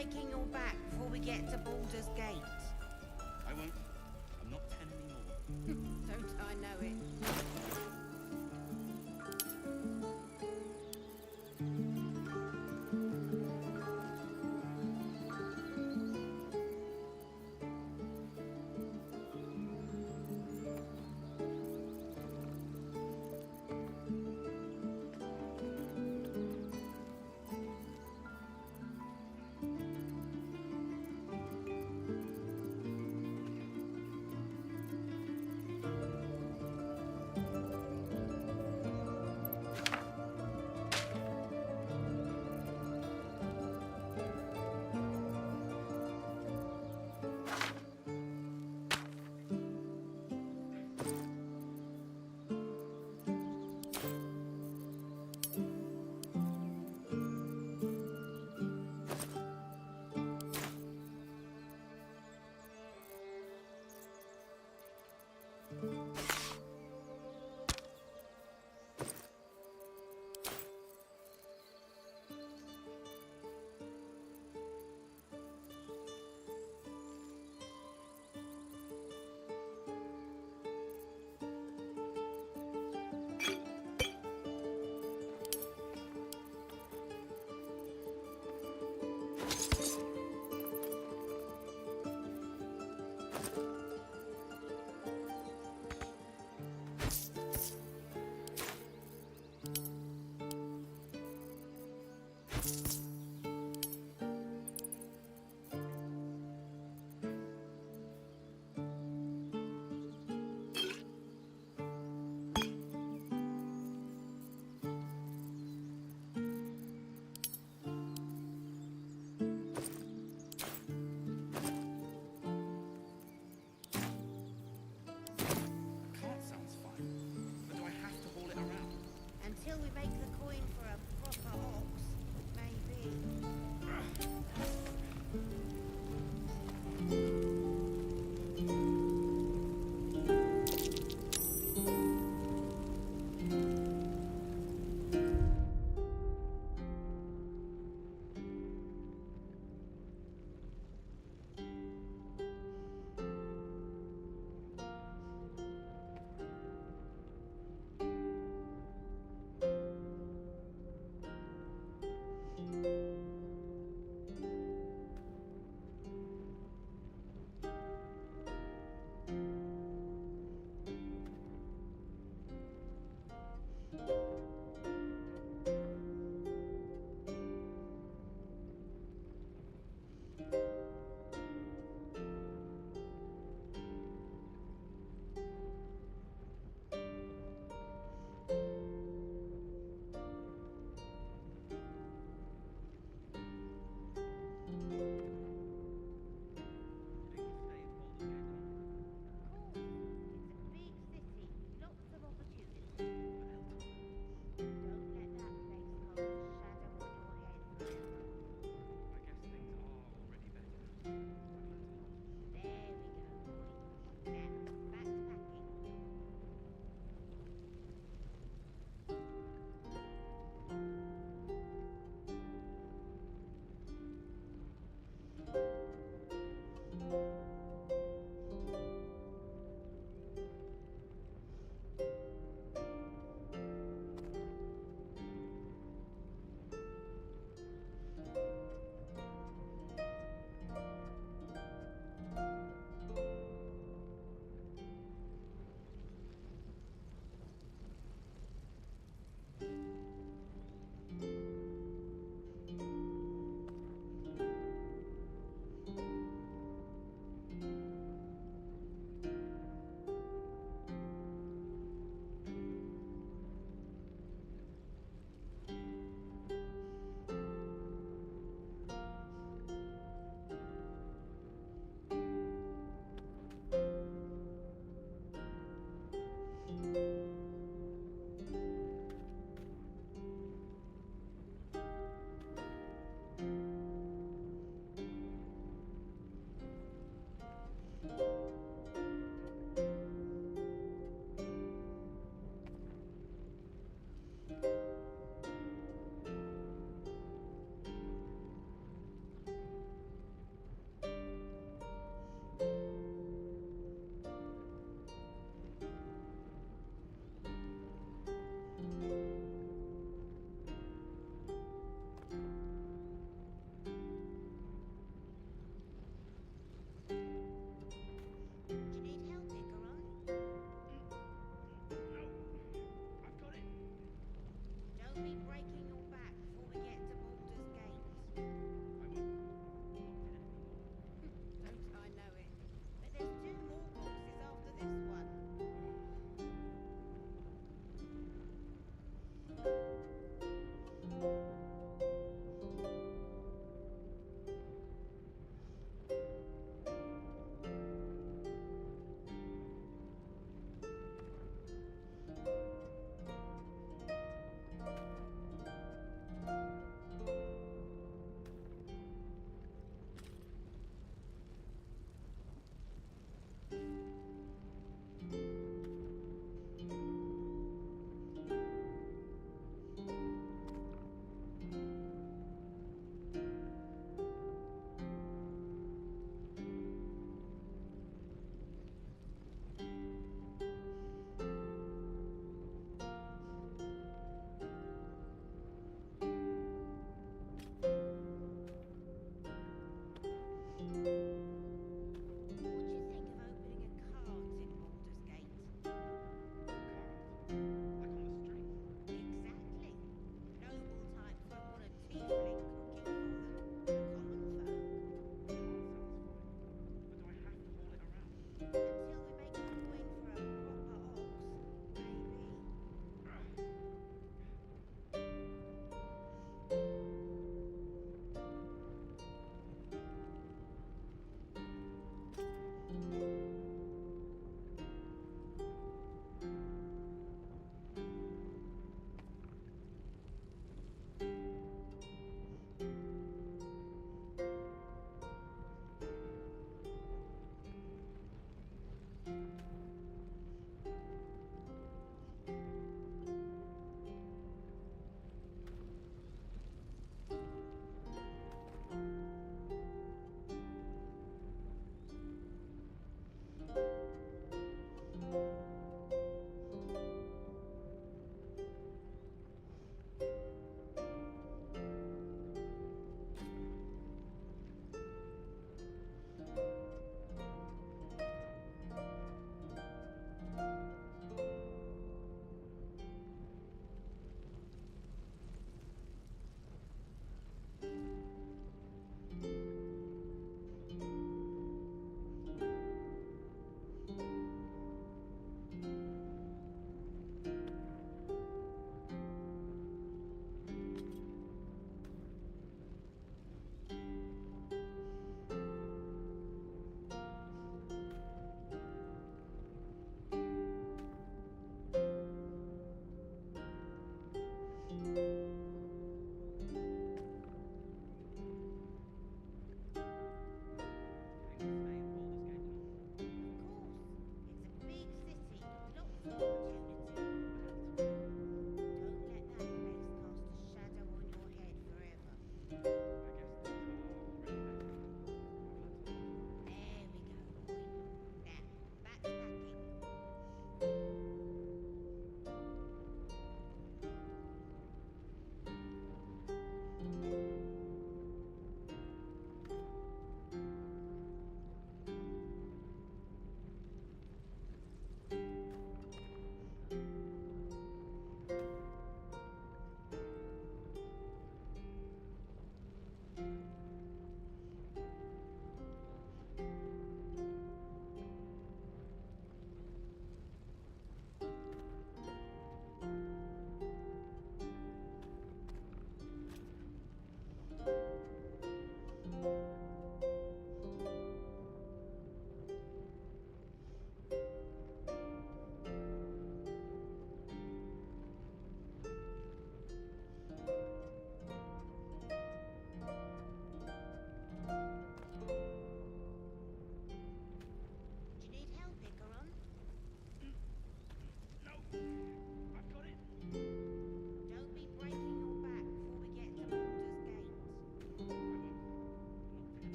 breaking your back before we get to Baldur's Gate. I won't. I'm not 10 anymore. Don't I know it?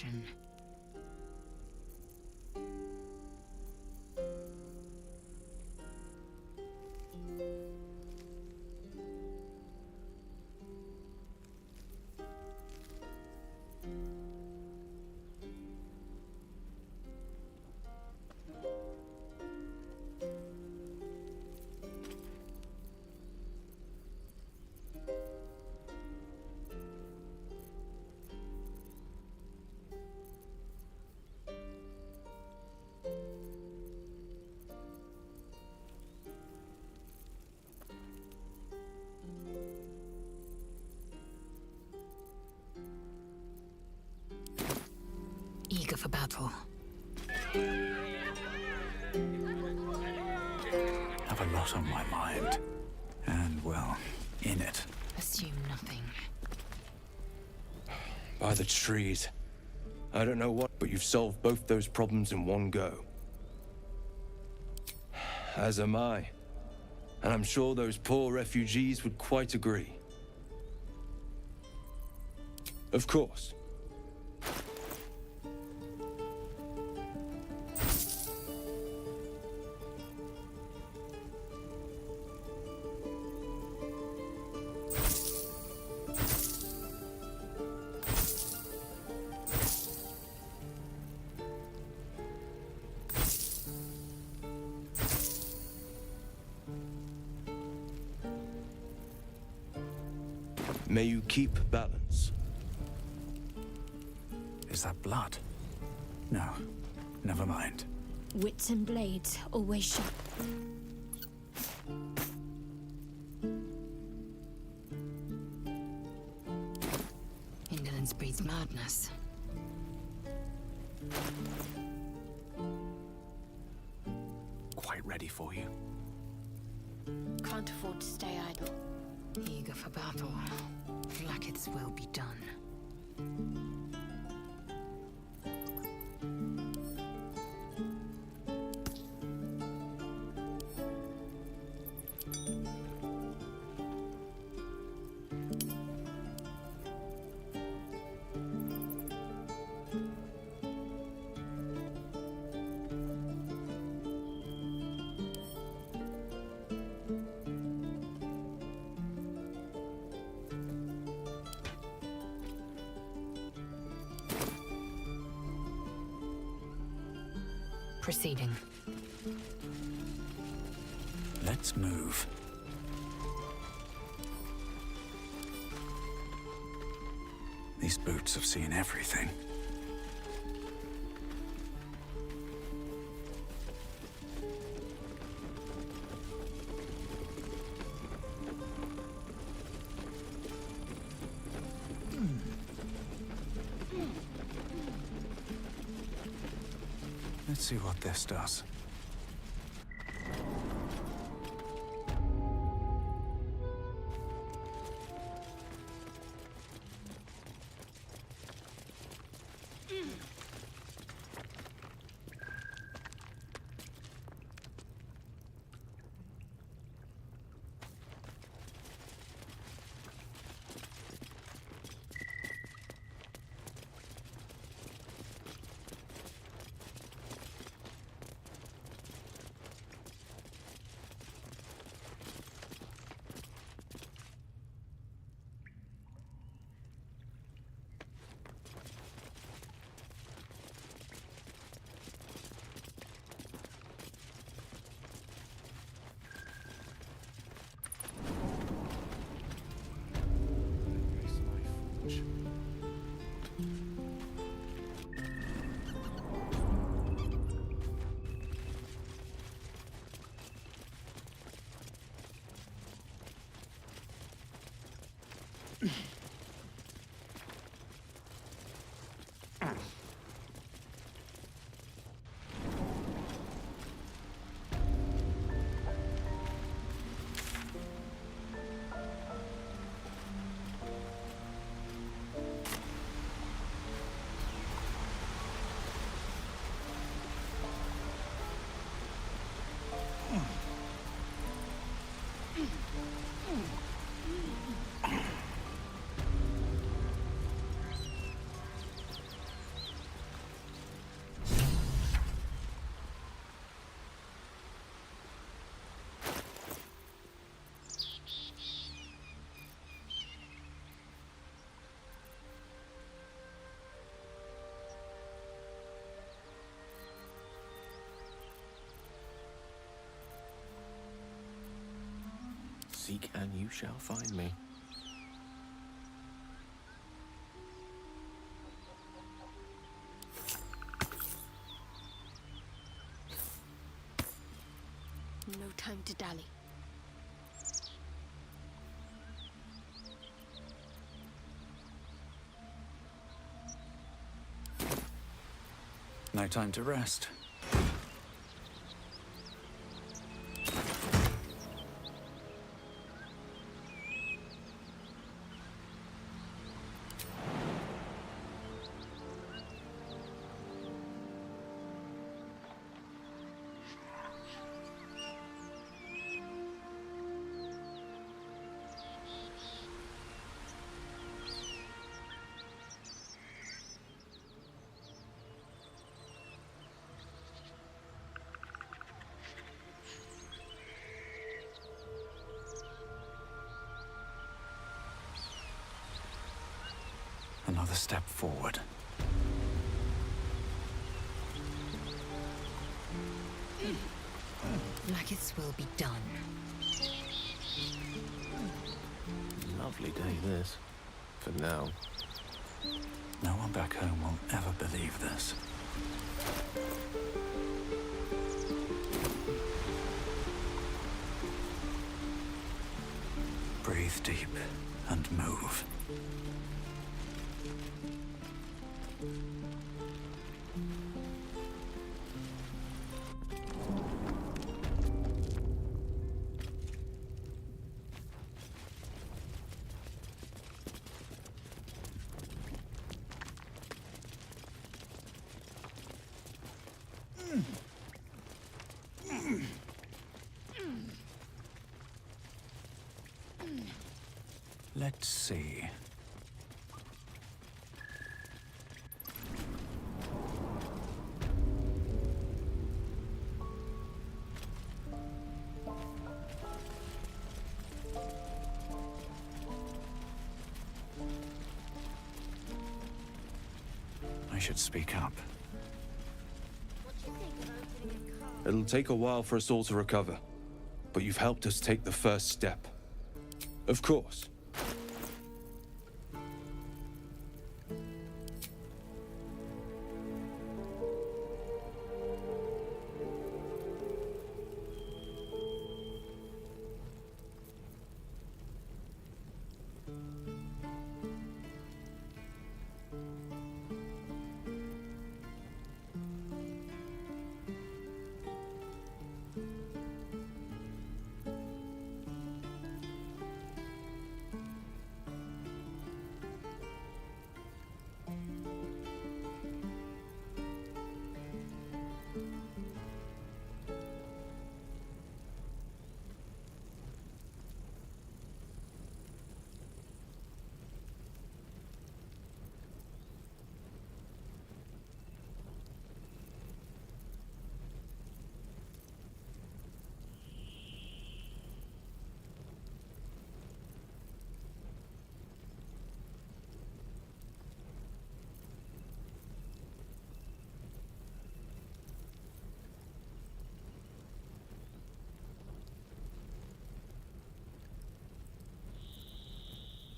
direction. Eager for battle. Have a lot on my mind. And, well, in it. Assume nothing. By the trees. I don't know what, but you've solved both those problems in one go. As am I. And I'm sure those poor refugees would quite agree. Of course. May you keep balance. Is that blood? No, never mind. Wits and blades always sharp. Indolence breeds madness. Quite ready for you. Can't afford to stay idle. Eager for battle. Blacketh's will be done. Proceeding. Let's move. These boots have seen everything. Let's see what this does. Seek and you shall find me. No time to dally. No time to rest. Another step forward. Blacket's will be done. Lovely day, this. For now. No one back home will ever believe this. Breathe deep and move. Let's see. I should speak up. It'll take a while for us all to recover, but you've helped us take the first step. Of course.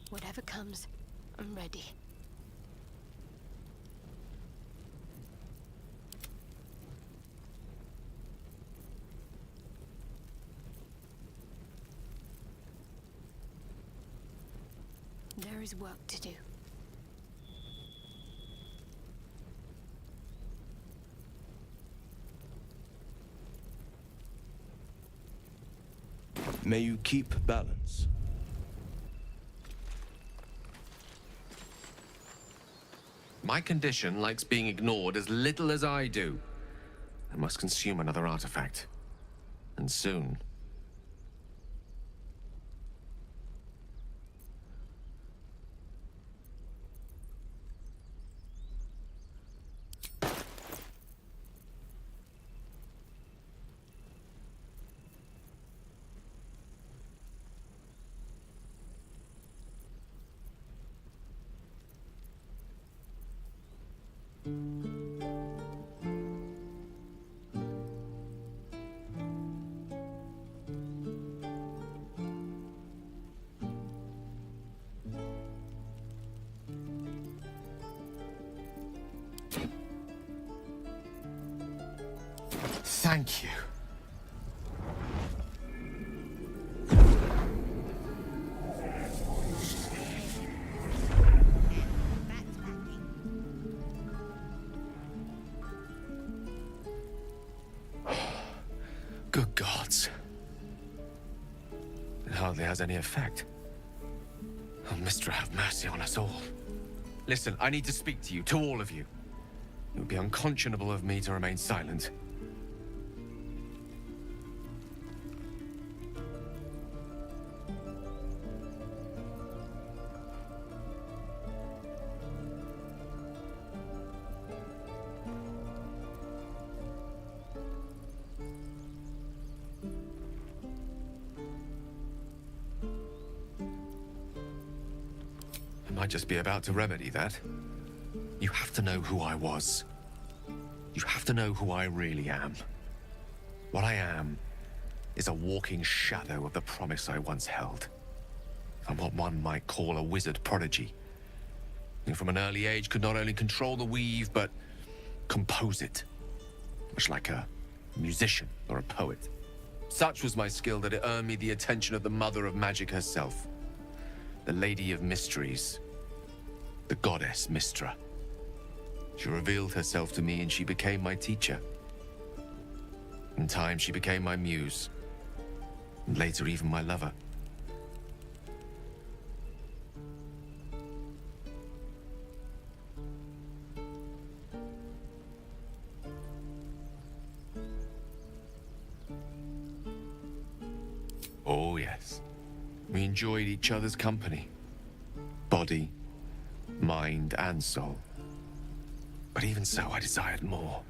Whatever comes, I'm ready. There is work to do. May you keep balance. My condition likes being ignored as little as I do. I must consume another artifact. And soon. Thank you. That's packing. Good gods. It hardly has any effect. Oh, Mister, have mercy on us all. Listen, I need to speak to you, to all of you. It would be unconscionable of me to remain silent. I might just be about to remedy that. You have to know who I was. You have to know who I really am. What I am is a walking shadow of the promise I once held. I'm what one might call a wizard prodigy, who from an early age could not only control the weave, but compose it, much like a musician or a poet. Such was my skill that it earned me the attention of the mother of magic herself, the Lady of Mysteries, the goddess Mystra. She revealed herself to me and she became my teacher. In time, she became my muse, and later even my lover. Oh, yes. We enjoyed each other's company. Body, mind, and soul. But even so, I desired more.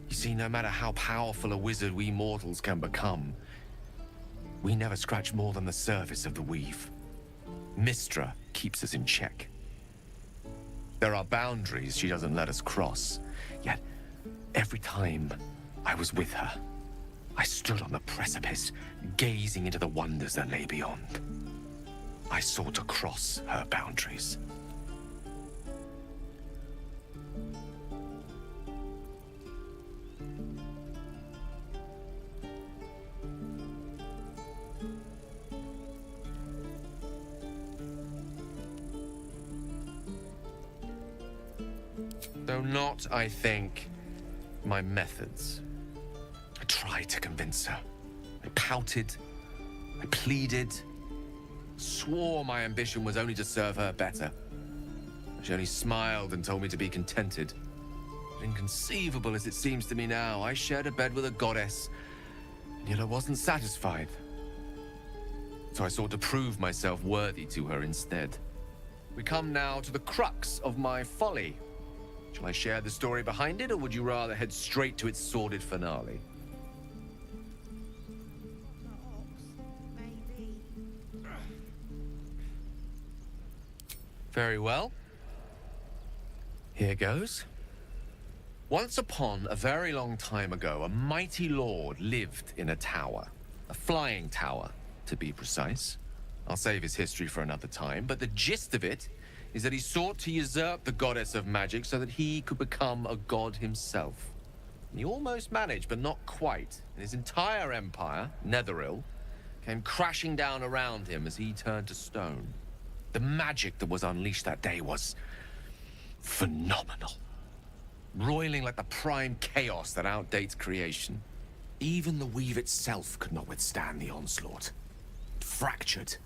You see, no matter how powerful a wizard we mortals can become, we never scratch more than the surface of the weave. Mystra keeps us in check. There are boundaries she doesn't let us cross, yet every time I was with her, I stood on the precipice, gazing into the wonders that lay beyond. I sought to cross her boundaries. Though not, I think, my methods. I tried to convince her. I pouted. I pleaded. Swore my ambition was only to serve her better. She only smiled and told me to be contented. But inconceivable as it seems to me now, I shared a bed with a goddess, and yet I wasn't satisfied. So I sought to prove myself worthy to her instead. We come now to the crux of my folly. Shall I share the story behind it, or would you rather head straight to its sordid finale? Maybe. Very well. Here goes. Once upon a very long time ago, a mighty lord lived in a tower. A flying tower, to be precise. I'll save his history for another time, but the gist of it is that he sought to usurp the goddess of magic so that he could become a god himself. And he almost managed, but not quite. And his entire empire, Netheril, came crashing down around him as he turned to stone. The magic that was unleashed that day was phenomenal. Roiling like the prime chaos that outdates creation. Even the weave itself could not withstand the onslaught. It fractured,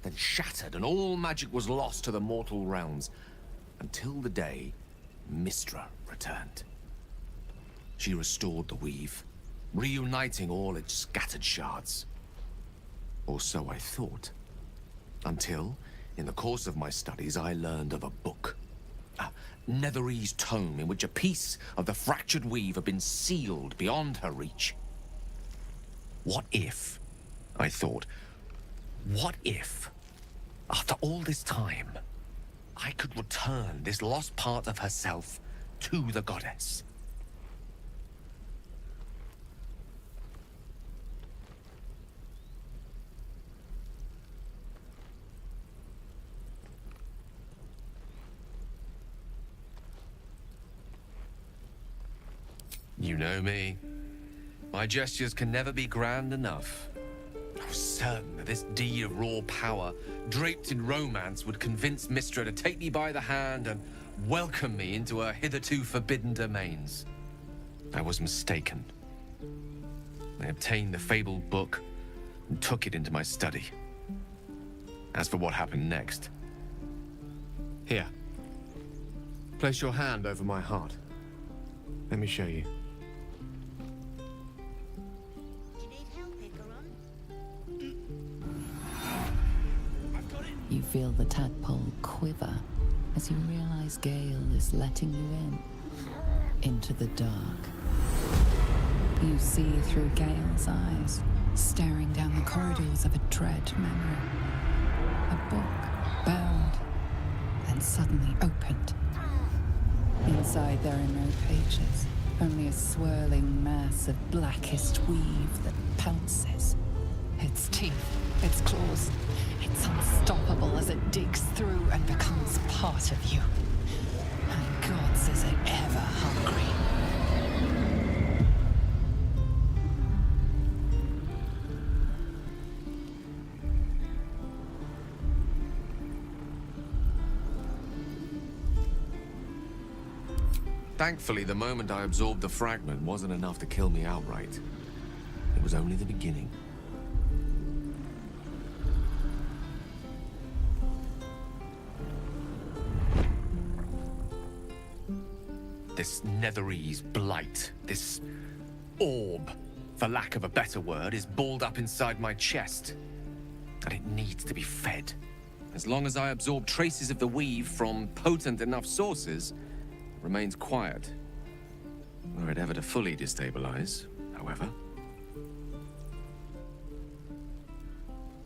then shattered, and all magic was lost to the mortal realms, until the day Mystra returned. She restored the weave, reuniting all its scattered shards. Or so I thought. Until, in the course of my studies, I learned of a book. A Netherese tome in which a piece of the fractured weave had been sealed beyond her reach. What if, I thought, what if, after all this time, I could return this lost part of herself to the goddess? You know me. My gestures can never be grand enough. I was certain that this deed of raw power, draped in romance, would convince Mistra to take me by the hand and welcome me into her hitherto forbidden domains. I was mistaken. I obtained the fabled book and took it into my study. As for what happened next... Here. Place your hand over my heart. Let me show you. Do you need help, Icaron? I've got it. You feel the tadpole quiver as you realize Gale is letting you into the dark. You see through Gale's eyes, staring down the corridors of a dread memory. A book, bound, then suddenly opened. Inside there are no pages, only a swirling mass of blackest weave that pounces. Its teeth, its claws, it's unstoppable as it digs through and becomes part of you. And gods, is it ever hungry. Thankfully, the moment I absorbed the fragment wasn't enough to kill me outright. It was only the beginning. This Netherese blight, this orb, for lack of a better word, is balled up inside my chest. And it needs to be fed. As long as I absorb traces of the weave from potent enough sources, remains quiet. Were it ever to fully destabilize, however.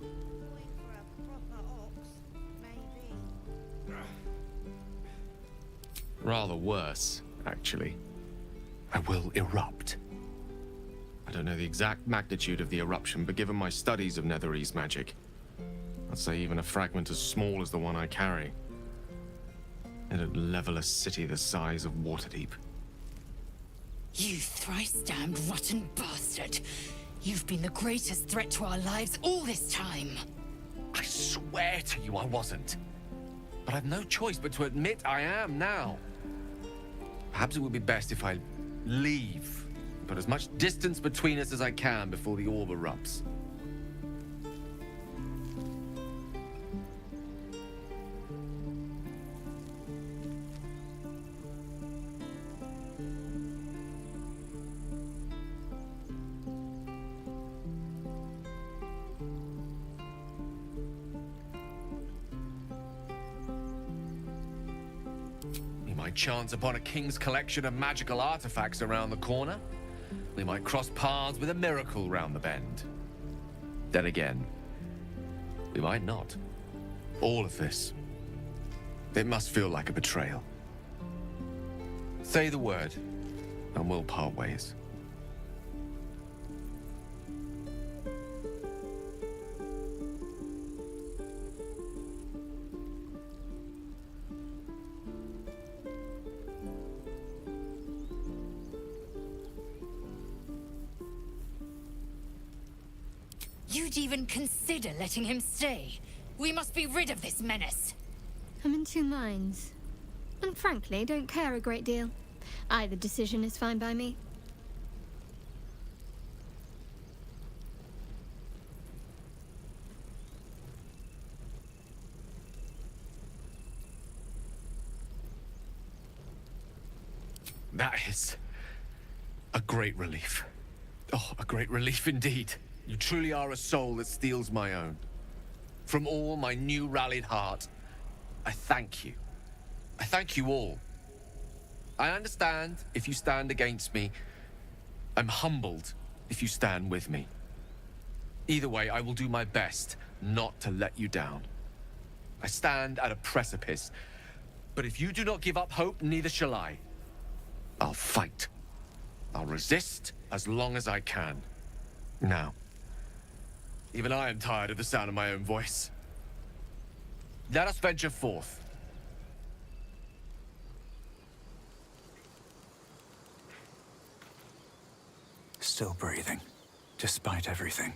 Going for a proper ox, maybe. Rather worse, actually. I will erupt. I don't know the exact magnitude of the eruption, but given my studies of Netherese magic, I'd say even a fragment as small as the one I carry, it'd level a city the size of Waterdeep. You thrice-damned rotten bastard! You've been the greatest threat to our lives all this time! I swear to you I wasn't. But I've no choice but to admit I am now. Perhaps it would be best if I leave. Put as much distance between us as I can before the orb erupts. Chance upon a king's collection of magical artifacts around the corner. We might cross paths with a miracle round the bend. Then again, we might not. All of this, it must feel like a betrayal. Say the word, and we'll part ways. You'd even consider letting him stay. We must be rid of this menace. I'm in two minds. And frankly, don't care a great deal. Either decision is fine by me. That is a great relief. Oh, a great relief indeed. You truly are a soul that steals my own. From all my new rallied heart, I thank you. I thank you all. I understand if you stand against me. I'm humbled if you stand with me. Either way, I will do my best not to let you down. I stand at a precipice, but if you do not give up hope, neither shall I. I'll fight. I'll resist as long as I can. Now, even I am tired of the sound of my own voice. Let us venture forth. still breathing, despite everything.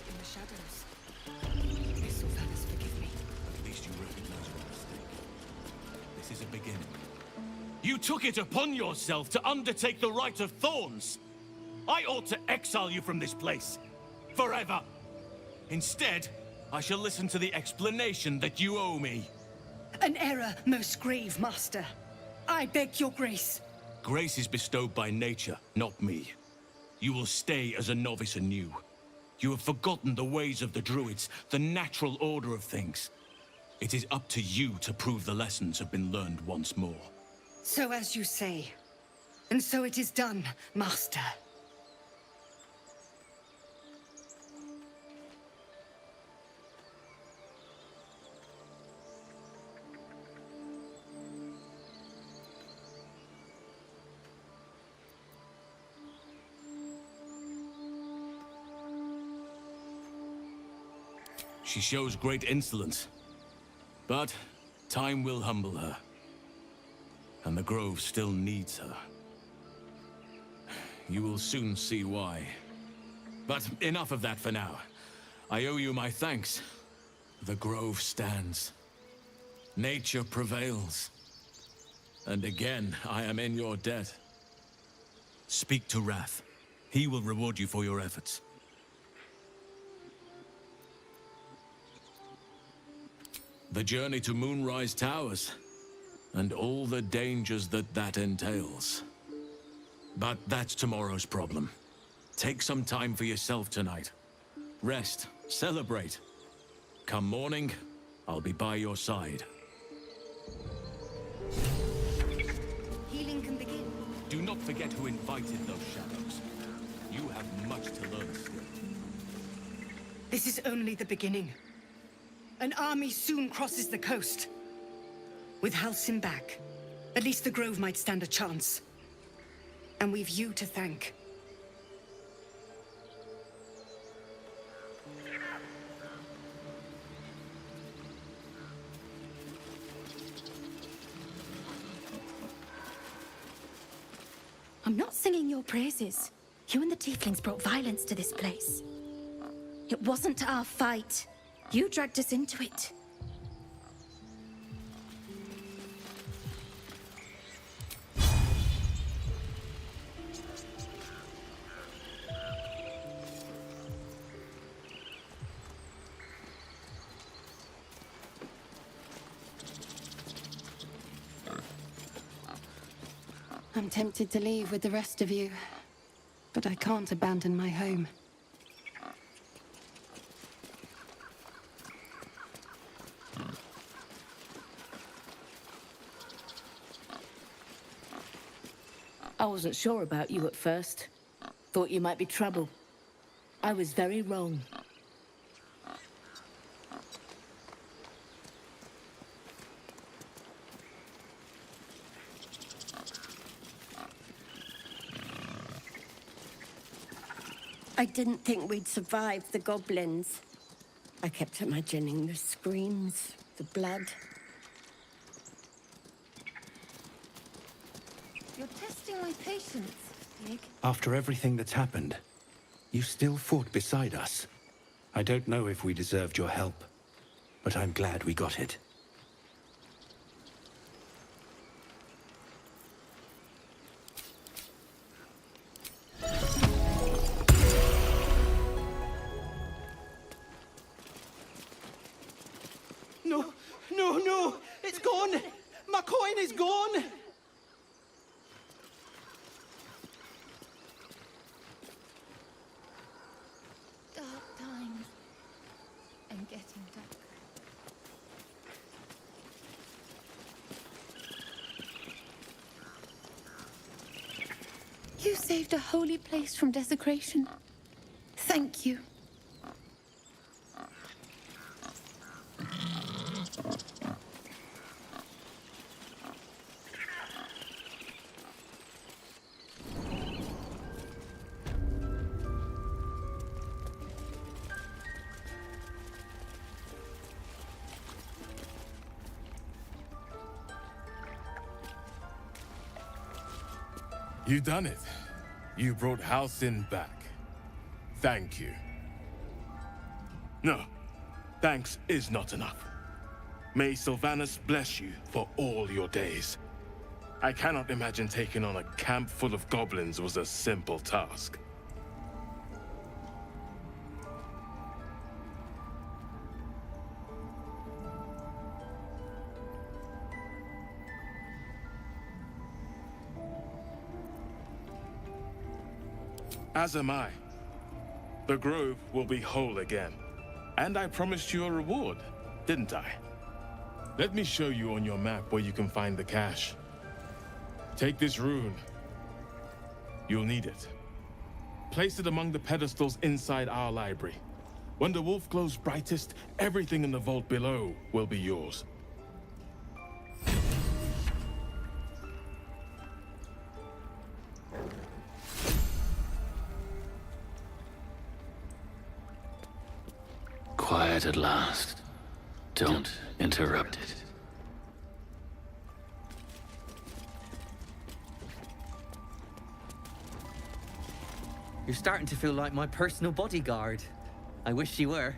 In the shadows. May Sylvanus forgive me. At least you recognize your mistake. This is a beginning. You took it upon yourself to undertake the Rite of Thorns. I ought to exile you from this place. Forever. Instead, I shall listen to the explanation that you owe me. An error most grave, Master. I beg your grace. Grace is bestowed by nature, not me. You will stay as a novice anew. You have forgotten the ways of the Druids, the natural order of things. It is up to you to prove the lessons have been learned once more. So as you say. And so it is done, Master. She shows great insolence. But time will humble her. And the Grove still needs her. You will soon see why. But enough of that for now. I owe you my thanks. The Grove stands. Nature prevails. And again, I am in your debt. Speak to Wrath. He will reward you for your efforts. The journey to Moonrise Towers, and all the dangers that entails. But that's tomorrow's problem. Take some time for yourself tonight. Rest, celebrate. Come morning, I'll be by your side. Healing can begin. Do not forget who invited those shadows. You have much to learn still. This is only the beginning. An army soon crosses the coast. With Halcyon back, at least the Grove might stand a chance. And we've you to thank. I'm not singing your praises. You and the Tieflings brought violence to this place. It wasn't our fight. You dragged us into it. I'm tempted to leave with the rest of you, but I can't abandon my home. I wasn't sure about you at first. Thought you might be trouble. I was very wrong. I didn't think we'd survive the goblins. I kept imagining the screams, the blood. You're testing my patience, Dig. After everything that's happened, you still fought beside us. I don't know if we deserved your help, but I'm glad we got it. You saved a holy place from desecration. Thank you. You done it. You brought Halcyon back. Thank you. No, thanks is not enough. May Sylvanus bless you for all your days. I cannot imagine taking on a camp full of goblins was a simple task. As am I. The grove will be whole again. And I promised you a reward, didn't I? Let me show you on your map where you can find the cache. Take this rune. You'll need it. Place it among the pedestals inside our library. When the wolf glows brightest, everything in the vault below will be yours. Quiet at last. Don't interrupt it. You're starting to feel like my personal bodyguard. I wish you were.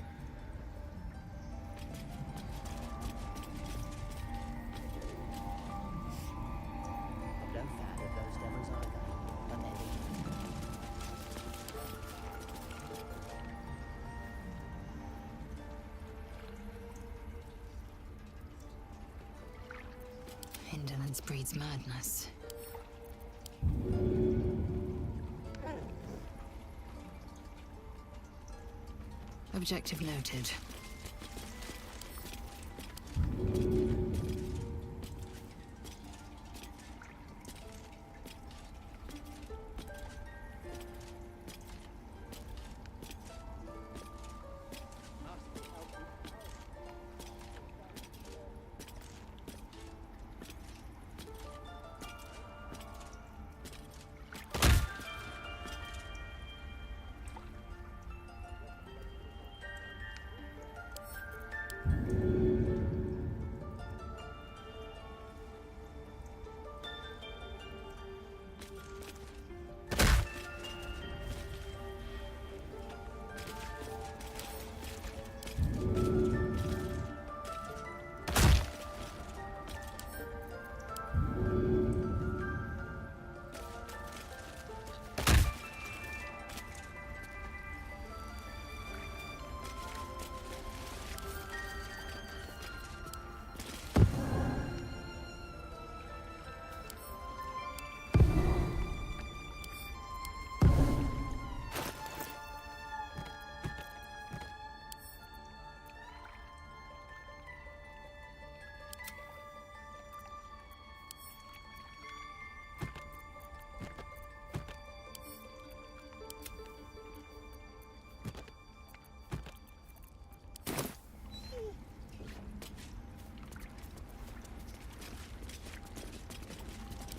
Indolence breeds madness. Objective noted.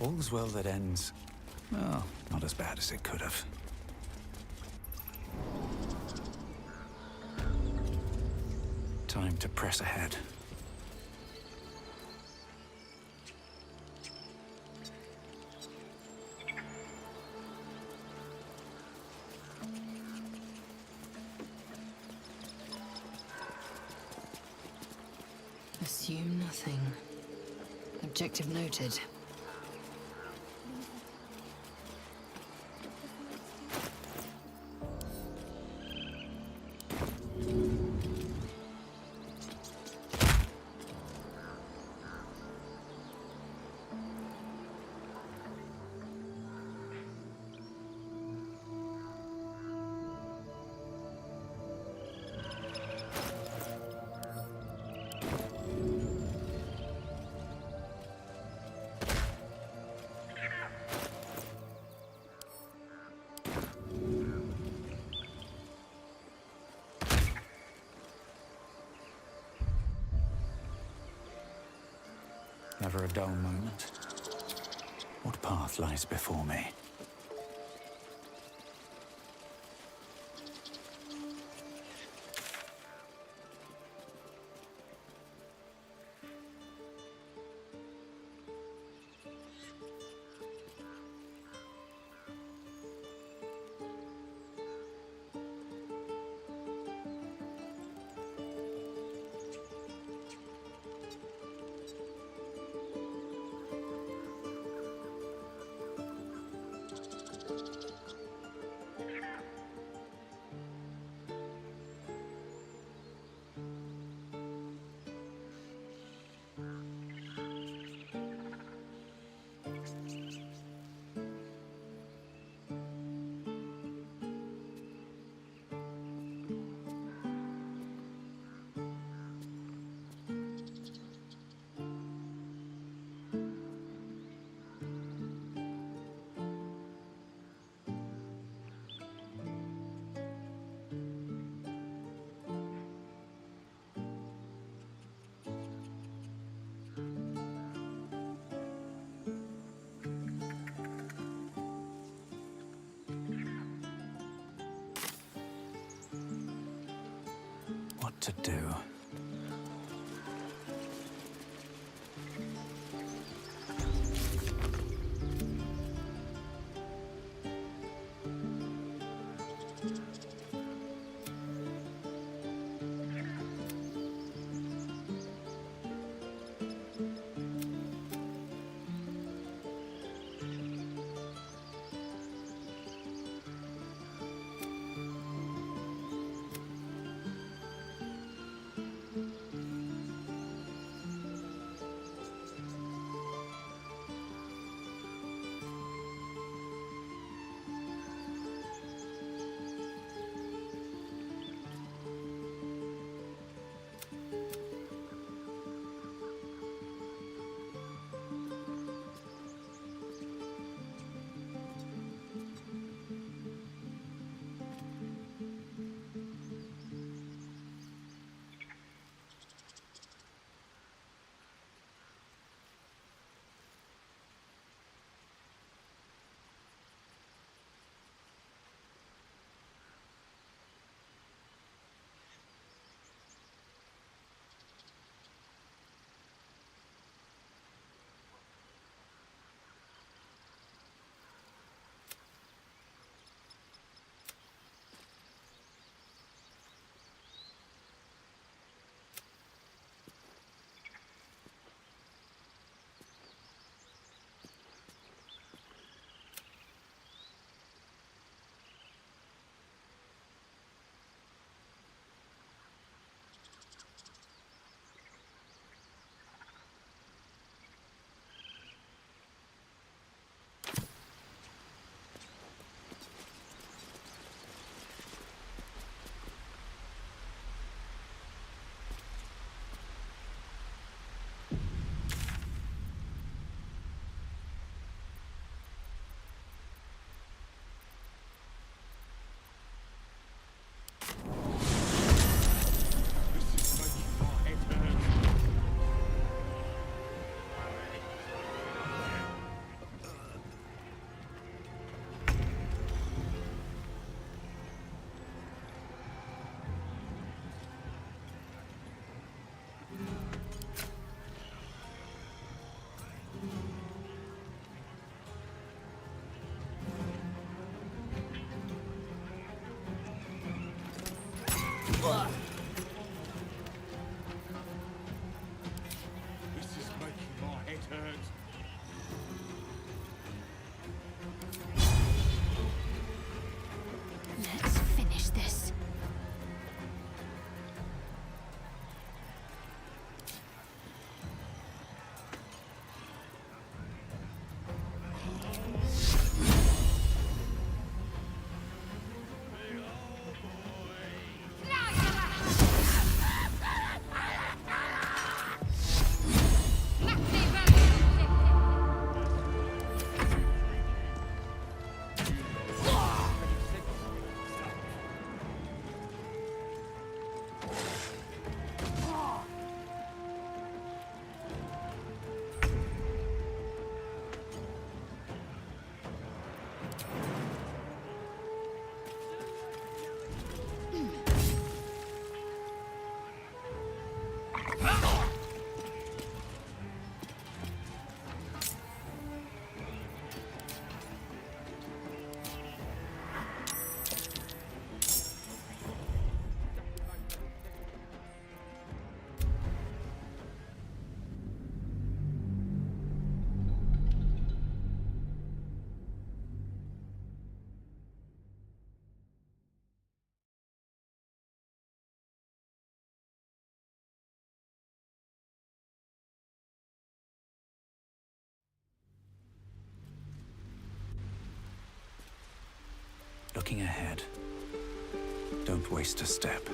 All's well that ends. Well, not as bad as it could have. Time to press ahead. Assume nothing. Objective noted. Never a dull moment. What path lies before me? What to do? This is making my head hurt. Let's finish this. Now you're a looking ahead. Don't waste a step.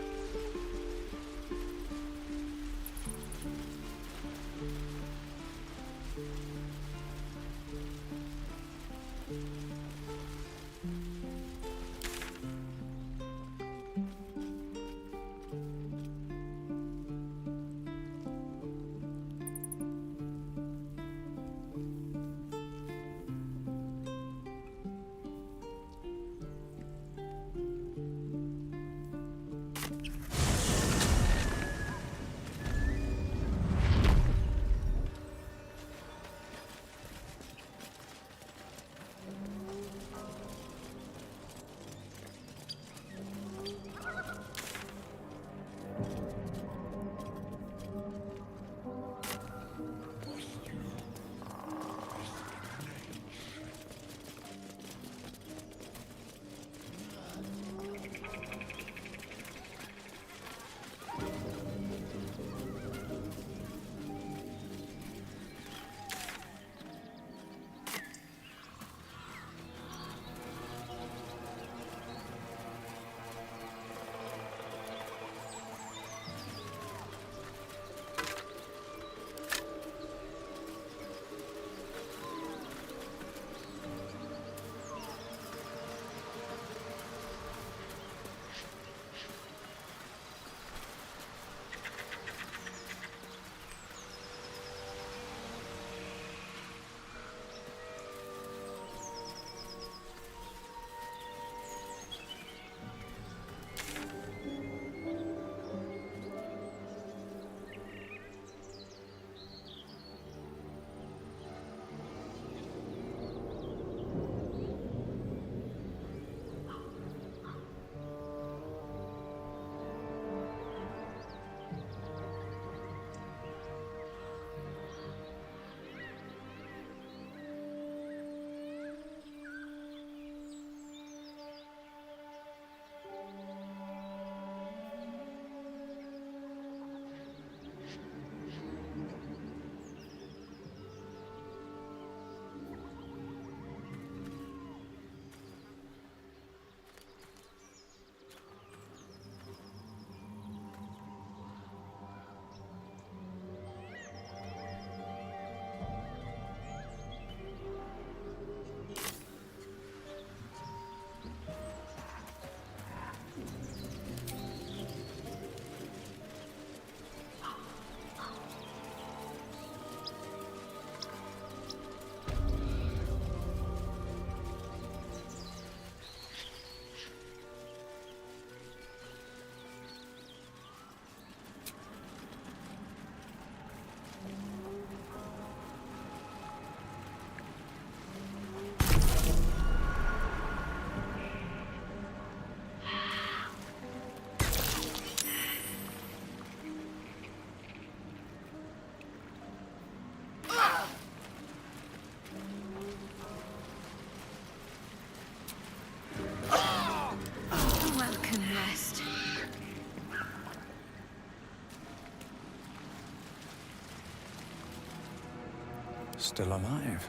Still alive.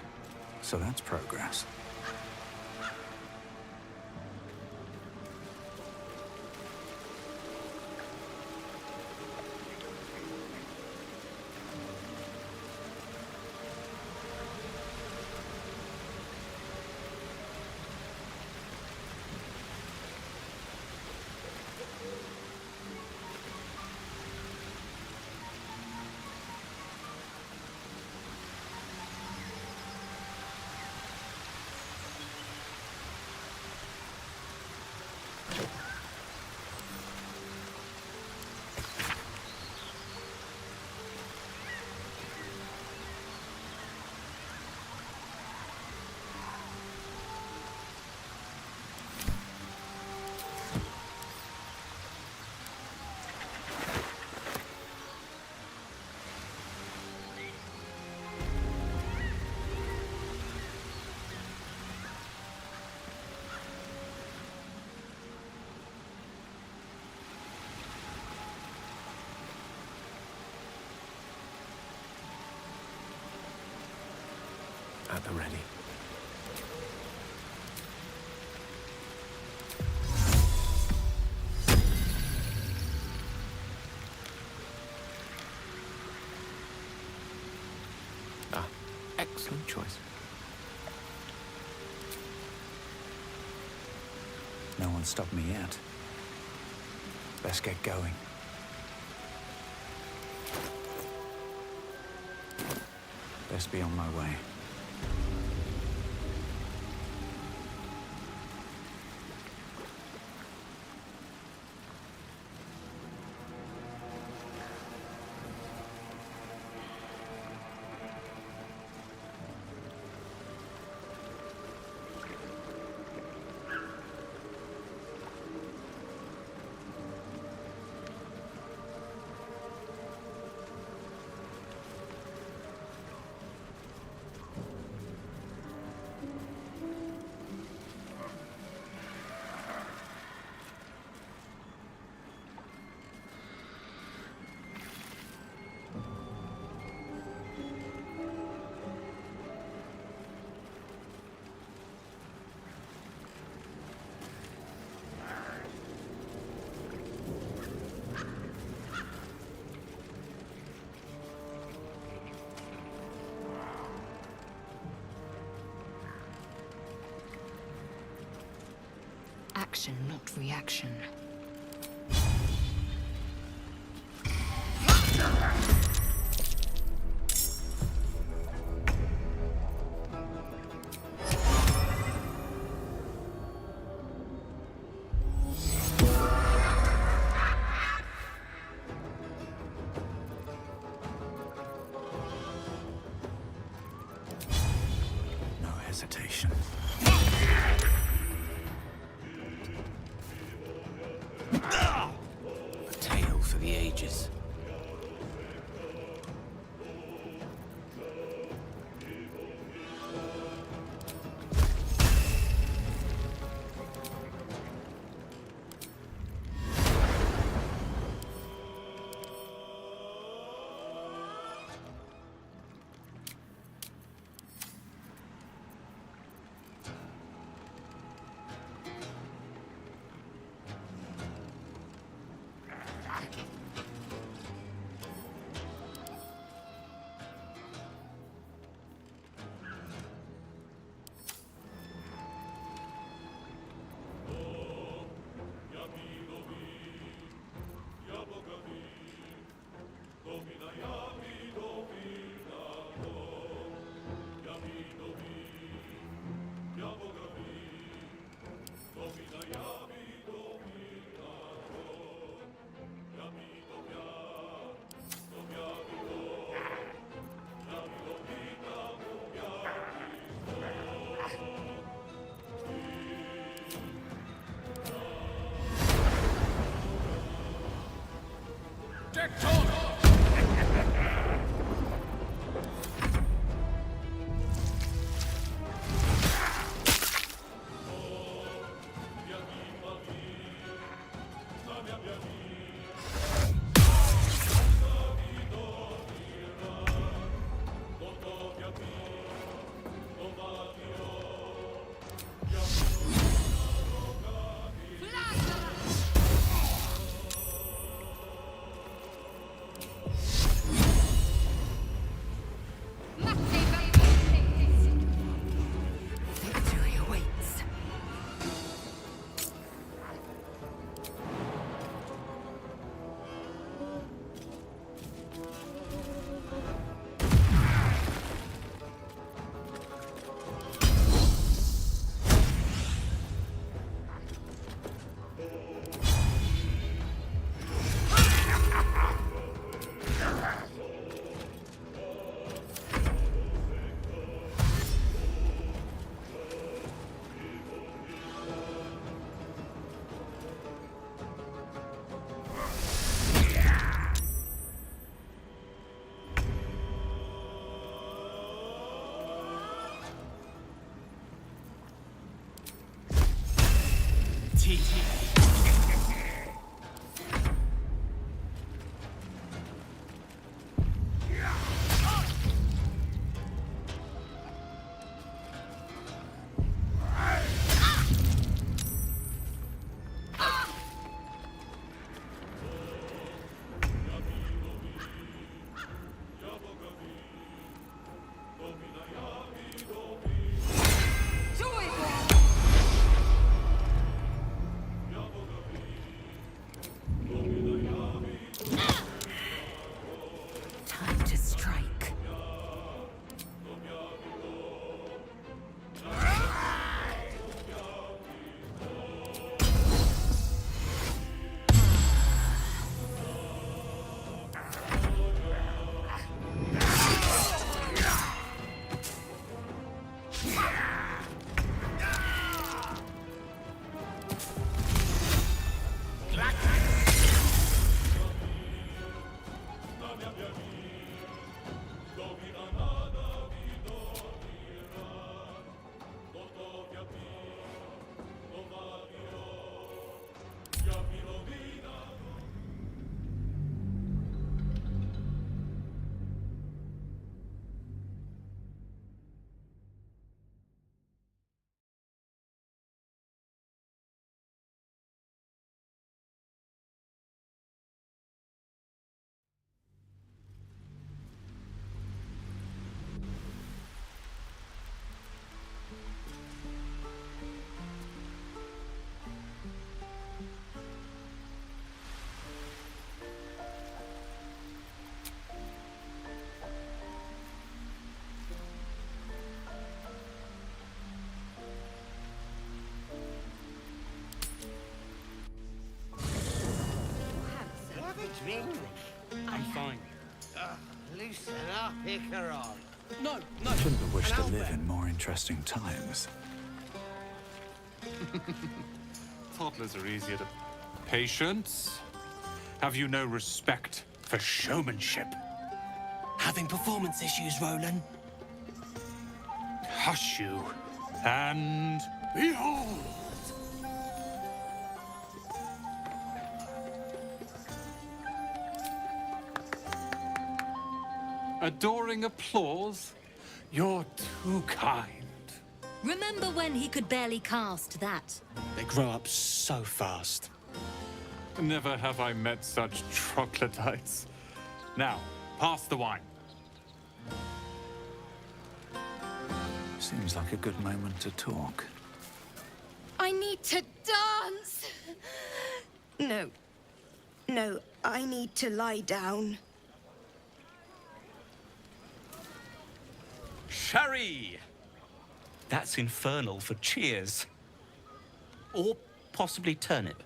So that's progress. At the ready. choice. No one stopped me yet. Let's get going. Best be on my way. Action, not reaction. No hesitation. A tale for the ages. Have a drink. I'm fine. Loosen up, Icaron. No. Shouldn't have wished to live in more interesting times. Toddlers are easier to... Patience? Have you no respect for showmanship? Having performance issues, Roland. Hush you, and behold! Adoring applause? You're too kind. Remember when he could barely cast that? They grow up so fast. Never have I met such troglodytes. Now, pass the wine. Seems like a good moment to talk. I need to dance! No. No, I need to lie down. Sherry! That's infernal for cheers. Or possibly turnip.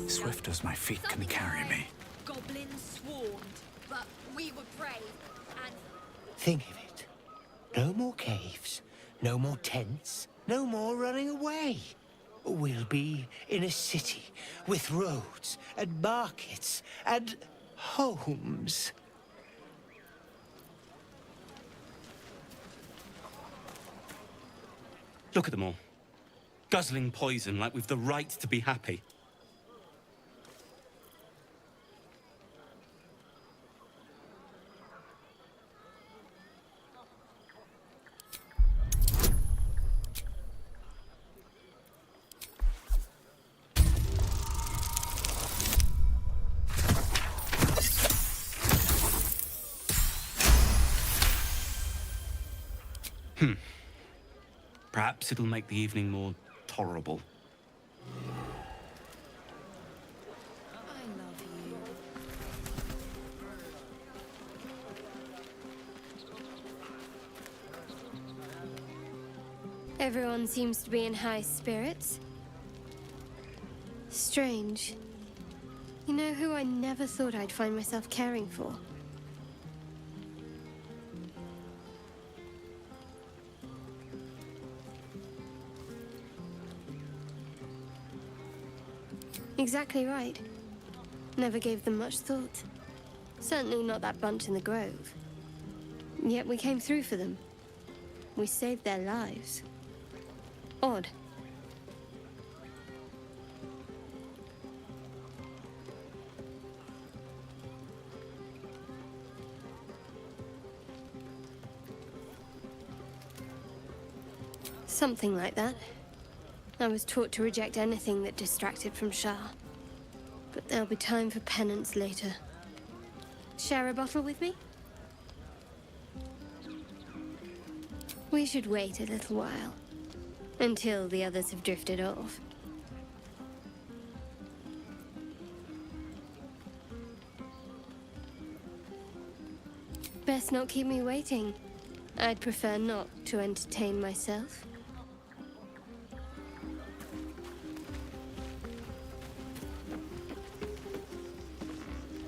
Swift as my feet can carry me. Goblins swarmed, but we were brave and... Think of it. No more caves, no more tents, no more running away. We'll be in a city with roads and markets and homes. Look at them all. Guzzling poison like we've the right to be happy. Perhaps it'll make the evening more tolerable. I love you. Everyone seems to be in high spirits. Strange. You know who I never thought I'd find myself caring for? Exactly right. Never gave them much thought. Certainly not that bunch in the grove. Yet we came through for them. We saved their lives. Odd. Something like that. I was taught to reject anything that distracted from Shah. But there'll be time for penance later. Share a bottle with me? We should wait a little while. Until the others have drifted off. Best not keep me waiting. I'd prefer not to entertain myself.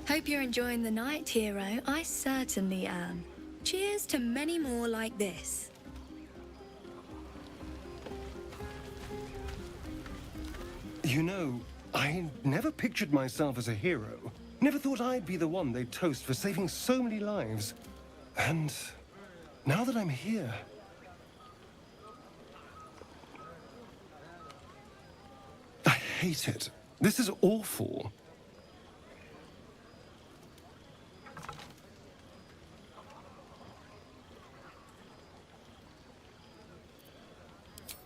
Hope you're enjoying the night, hero. I certainly am. Cheers to many more like this. You know, I never pictured myself as a hero. Never thought I'd be the one they'd toast for saving so many lives. And now that I'm here... I hate it. This is awful.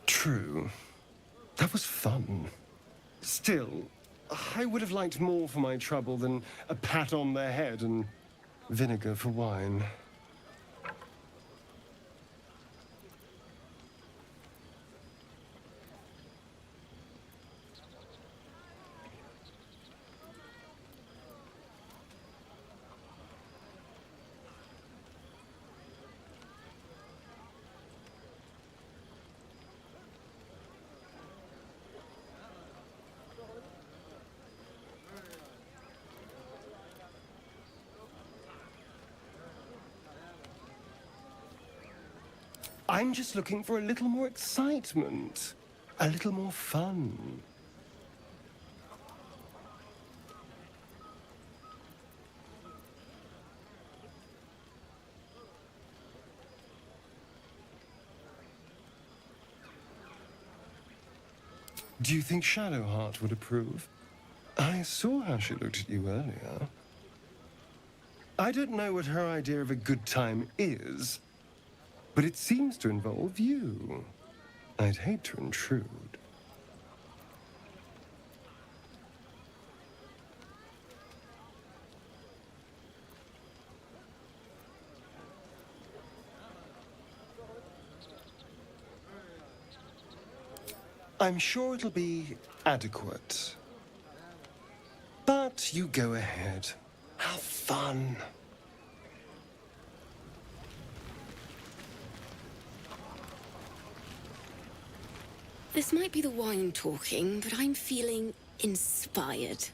True. That was fun. Still, I would have liked more for my trouble than a pat on the head and vinegar for wine. I'm just looking for a little more excitement, a little more fun. Do you think Shadowheart would approve? I saw how she looked at you earlier. I don't know what her idea of a good time is, but it seems to involve you. I'd hate to intrude. I'm sure it'll be adequate. But you go ahead. Have fun. This might be the wine talking, but I'm feeling inspired.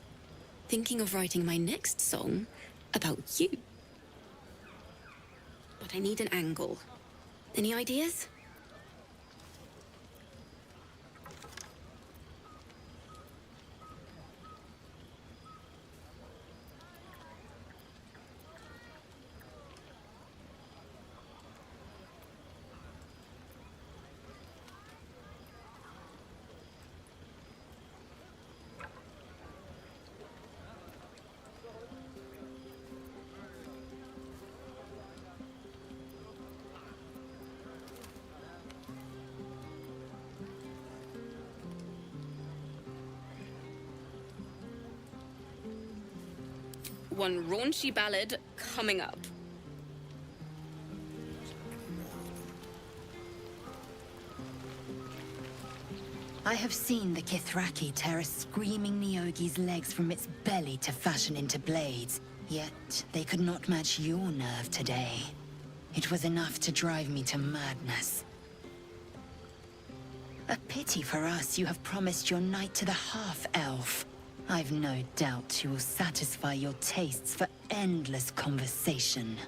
Thinking of writing my next song about you. But I need an angle. Any ideas? One raunchy ballad coming up. I have seen the Kithraki tear a screaming Nyogi's legs from its belly to fashion into blades. Yet, they could not match your nerve today. It was enough to drive me to madness. A pity for us you have promised your knight to the half-elf. I've no doubt you will satisfy your tastes for endless conversation.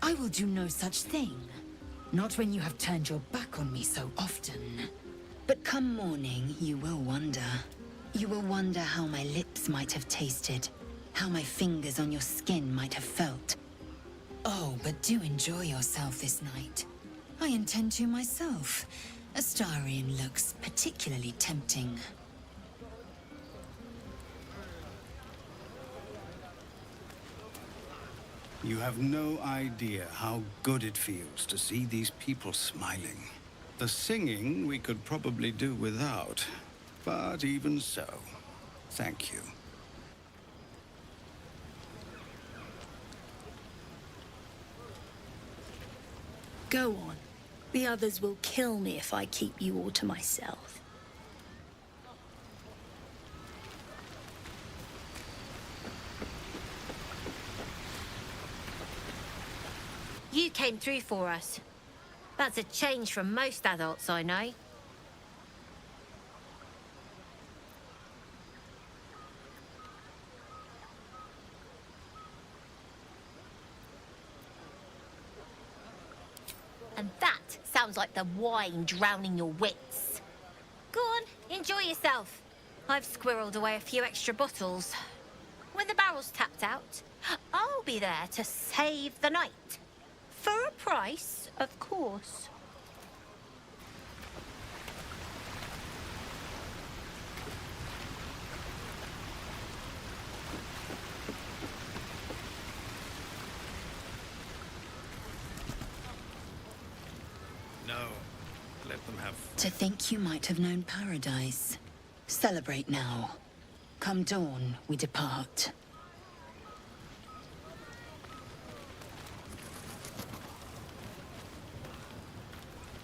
I will do no such thing. Not when you have turned your back on me so often. But come morning, you will wonder. You will wonder how my lips might have tasted, how my fingers on your skin might have felt. Oh, but do enjoy yourself this night. I intend to myself. Astarion looks particularly tempting. You have no idea how good it feels to see these people smiling. The singing we could probably do without, but even so, thank you. Go on. The others will kill me if I keep you all to myself. You came through for us. That's a change from most adults I know. And that sounds like the wine drowning your wits. Go on, enjoy yourself. I've squirreled away a few extra bottles. When the barrel's tapped out, I'll be there to save the night. For a price, of course. No, let them have... To think you might have known paradise. Celebrate now. Come dawn, we depart.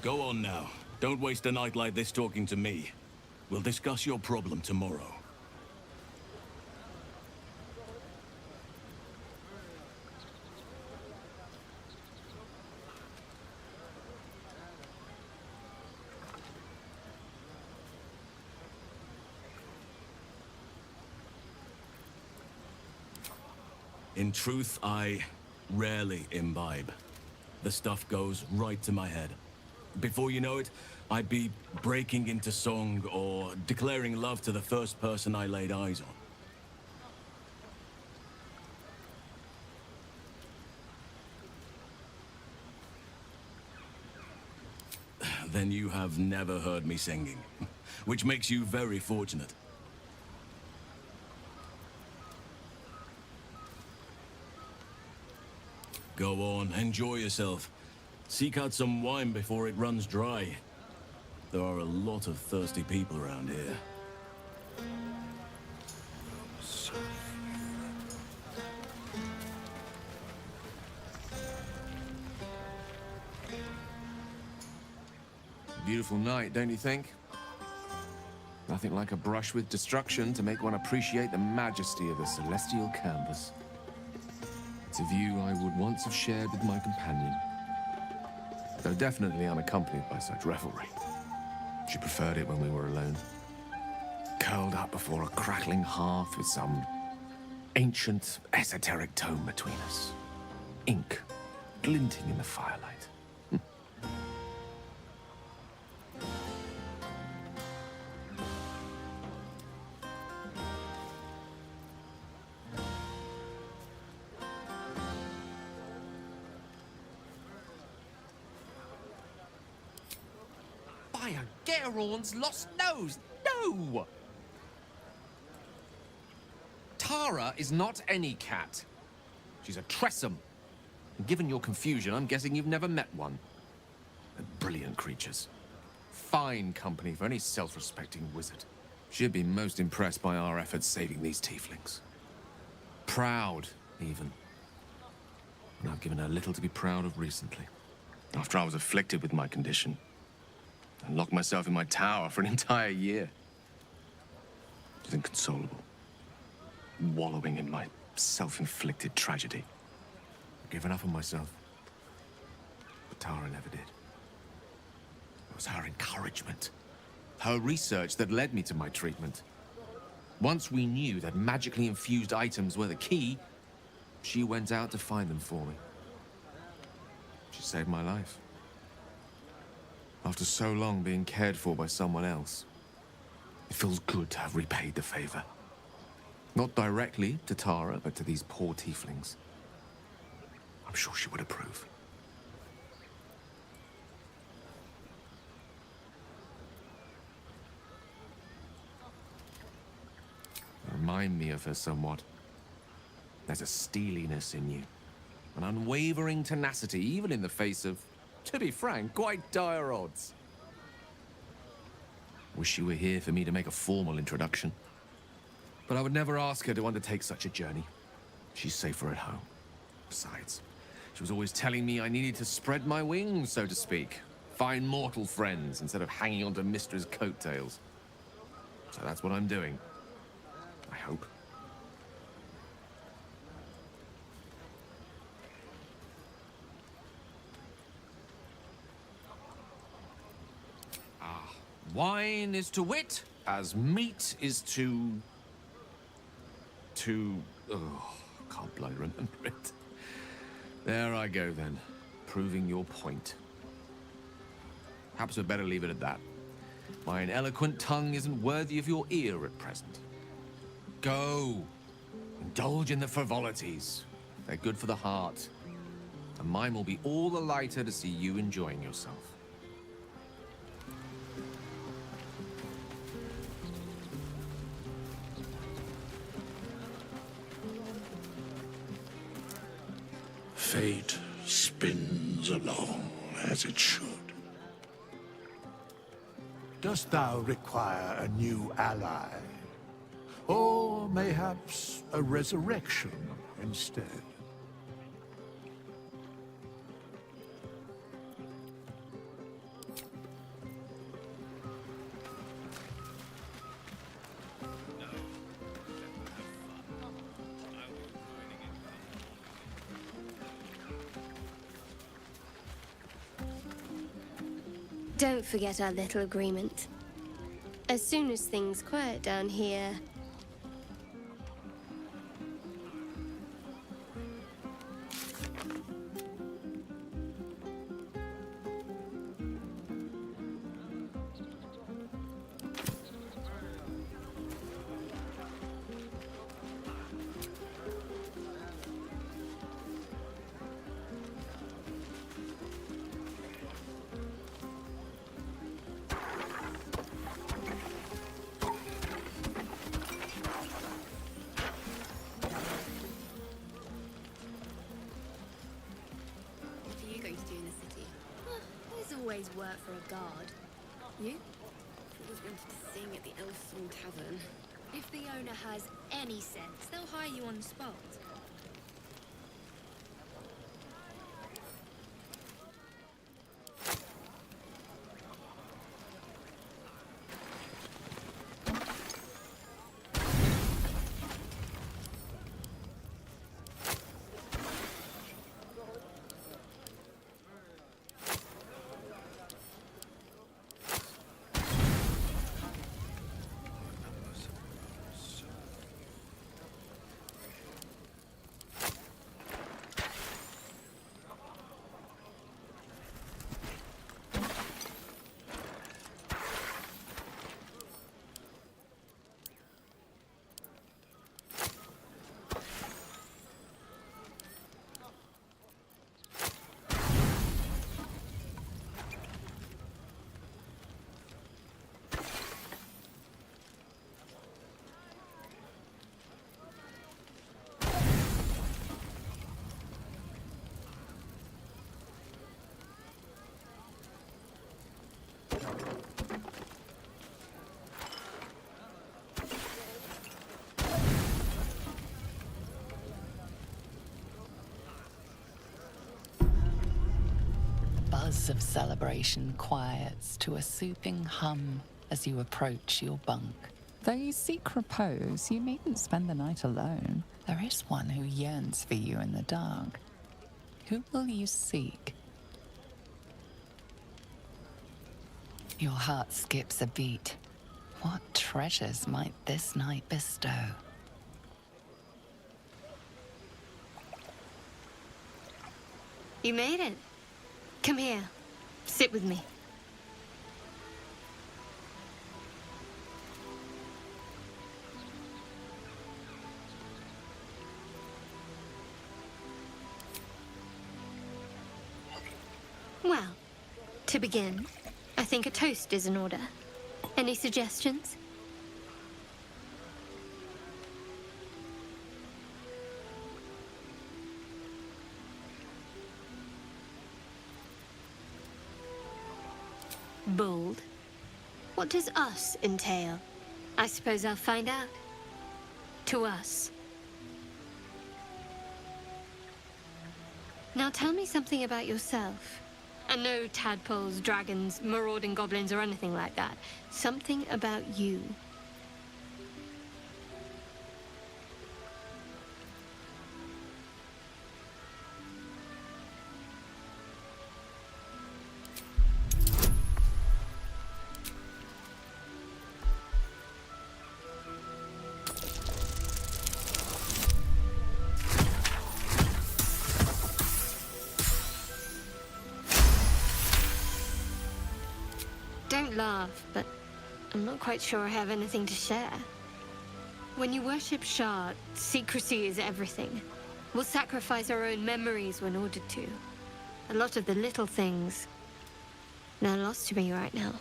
Go on now. Don't waste a night like this talking to me. We'll discuss your problem tomorrow. In truth, I rarely imbibe. The stuff goes right to my head. Before you know it, I'd be breaking into song or declaring love to the first person I laid eyes on. Then you have never heard me singing, which makes you very fortunate. Go on, enjoy yourself. Seek out some wine before it runs dry. There are a lot of thirsty people around here. Beautiful night, don't you think? Nothing like a brush with destruction to make one appreciate the majesty of the celestial canvas. It's a view I would once have shared with my companion, though definitely unaccompanied by such revelry. She preferred it when we were alone, curled up before a crackling hearth with some ancient, esoteric tome between us. Ink glinting in the firelight. By a Geraorn's lost nose! No! Tara is not any cat. She's a Tressum. And given your confusion, I'm guessing you've never met one. They're brilliant creatures. Fine company for any self-respecting wizard. She'd be most impressed by our efforts saving these tieflings. Proud, even. And I've given her little to be proud of recently. After I was afflicted with my condition, and locked myself in my tower for an entire year. It was inconsolable. Wallowing in my self-inflicted tragedy. I've given up on myself. But Tara never did. It was her encouragement. Her research that led me to my treatment. Once we knew that magically infused items were the key, she went out to find them for me. She saved my life. After so long being cared for by someone else, it feels good to have repaid the favor. Not directly to Tara, but to these poor tieflings. I'm sure she would approve. Remind me of her somewhat. There's a steeliness in you. An unwavering tenacity, even in the face of, to be frank, quite dire odds. Wish you were here for me to make a formal introduction. But I would never ask her to undertake such a journey. She's safer at home. Besides, she was always telling me I needed to spread my wings, so to speak. Find mortal friends instead of hanging onto Mistra's coattails. So that's what I'm doing. I hope. Wine is to wit, as meat is to... Oh, can't bloody remember it. There I go then, proving your point. Perhaps we'd better leave it at that. Mine eloquent tongue isn't worthy of your ear at present. Go, indulge in the frivolities. They're good for the heart. And mine will be all the lighter to see you enjoying yourself. Fate spins along as it should. Dost thou require a new ally? Or mayhaps a resurrection instead? Don't forget our little agreement. As soon as things quiet down here, always work for a guard. You? Always wanted to sing at the Elfsong Tavern. If the owner has any sense, they'll hire you on the spot. Buzz of celebration quiets to a soothing hum as you approach your bunk. Though you seek repose, you needn't spend the night alone. There is one who yearns for you in the dark. Who will you seek? Your heart skips a beat. What treasures might this night bestow? you made it. Come here. Sit with me. Well, to begin, I think a toast is in order. Any suggestions? Bold. What does us entail? I suppose I'll find out. To us. Now tell me something about yourself. And no tadpoles, dragons, marauding goblins, or anything like that. Something about you. Don't laugh, but I'm not quite sure I have anything to share. When you worship Shard, secrecy is everything. We'll sacrifice our own memories when ordered to. A lot of the little things, they're lost to me right now.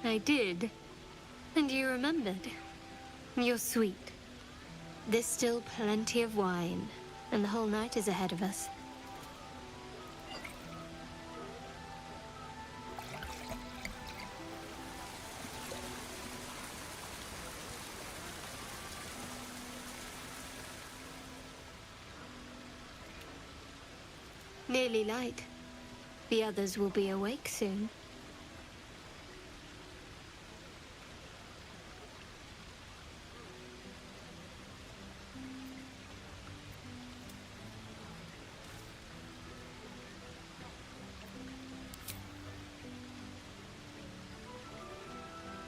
I did. And you remembered. You're sweet. There's still plenty of wine, and the whole night is ahead of us. Nearly light. The others will be awake soon.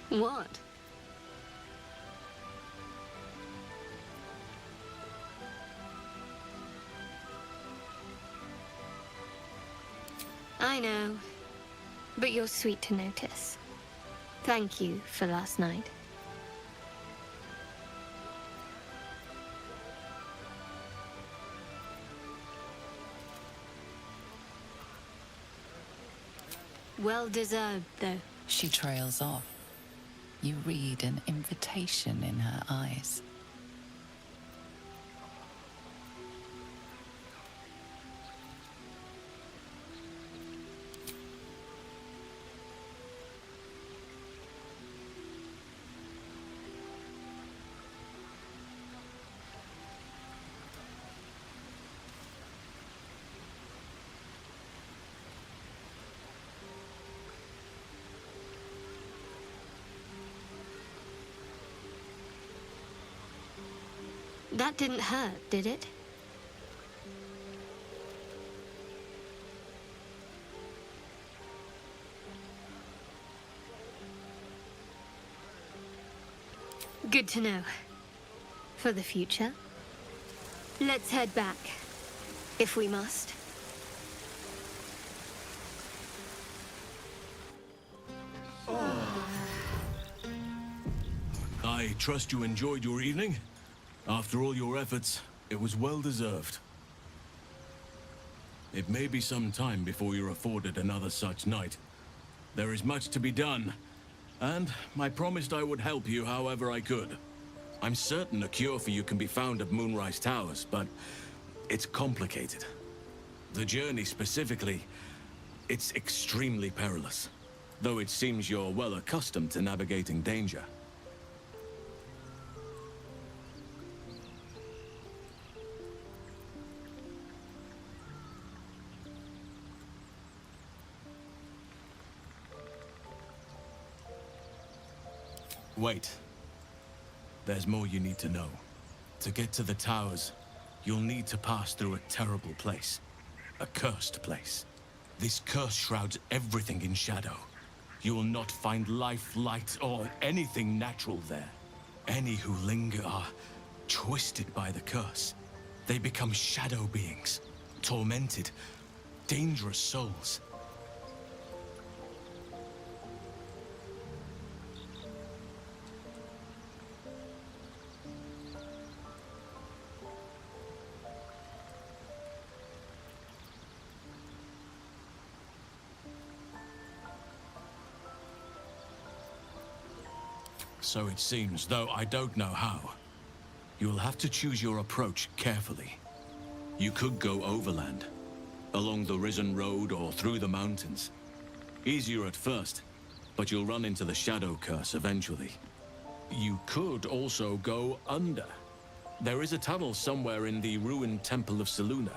What? I know, but you're sweet to notice. Thank you for last night. Well deserved, though. She trails off. You read an invitation in her eyes. That didn't hurt, did it? Good to know. For the future. Let's head back, if we must. I trust you enjoyed your evening. After all your efforts, it was well deserved. It may be some time before you're afforded another such night. There is much to be done, and I promised I would help you however I could. I'm certain a cure for you can be found at Moonrise Towers, but it's complicated. The journey specifically, it's extremely perilous, though it seems you're well accustomed to navigating danger. Wait. There's more you need to know. To get to the towers, you'll need to pass through a terrible place. A cursed place. This curse shrouds everything in shadow. You will not find life, light, or anything natural there. Any who linger are twisted by the curse. They become shadow beings, tormented, dangerous souls. So it seems, though I don't know how. You'll have to choose your approach carefully. You could go overland, along the Risen Road or through the mountains. Easier at first, but you'll run into the Shadow Curse eventually. You could also go under. There is a tunnel somewhere in the ruined Temple of Selûne.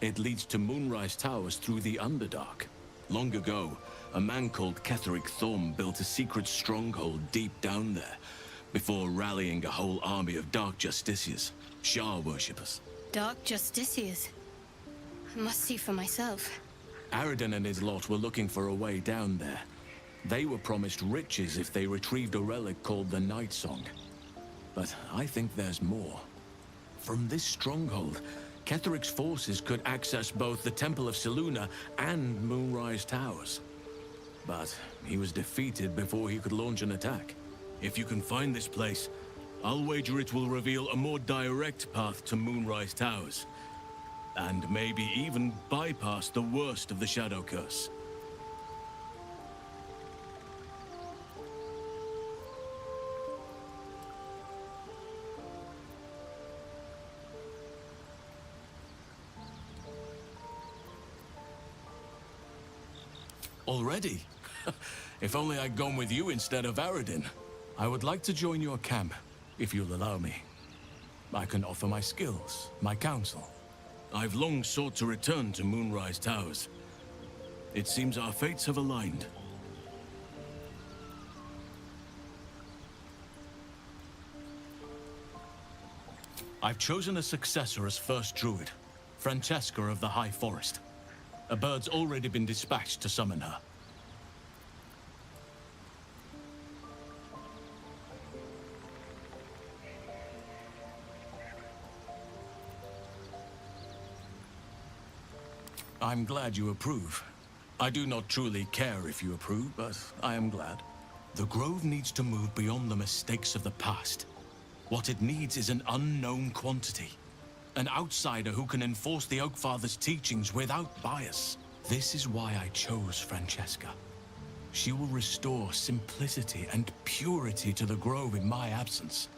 It leads to Moonrise Towers through the Underdark. Long ago, a man called Ketheric Thorm built a secret stronghold deep down there, before rallying a whole army of Dark Justiciars, Shah worshippers. Dark Justiciars. I must see for myself. Aridin and his lot were looking for a way down there. They were promised riches if they retrieved a relic called the Night Song. But I think there's more. From this stronghold, Ketheric's forces could access both the Temple of Selûne and Moonrise Towers. But he was defeated before he could launch an attack. If you can find this place, I'll wager it will reveal a more direct path to Moonrise Towers. And maybe even bypass the worst of the Shadow Curse. Already? If only I'd gone with you instead of Aridin. I would like to join your camp, if you'll allow me. I can offer my skills, my counsel. I've long sought to return to Moonrise Towers. It seems our fates have aligned. I've chosen a successor as first druid, Francesca of the High Forest. A bird's already been dispatched to summon her. I'm glad you approve. I do not truly care if you approve, but I am glad. The Grove needs to move beyond the mistakes of the past. What it needs is an unknown quantity. An outsider who can enforce the Oakfather's teachings without bias. This is why I chose Francesca. She will restore simplicity and purity to the Grove in my absence.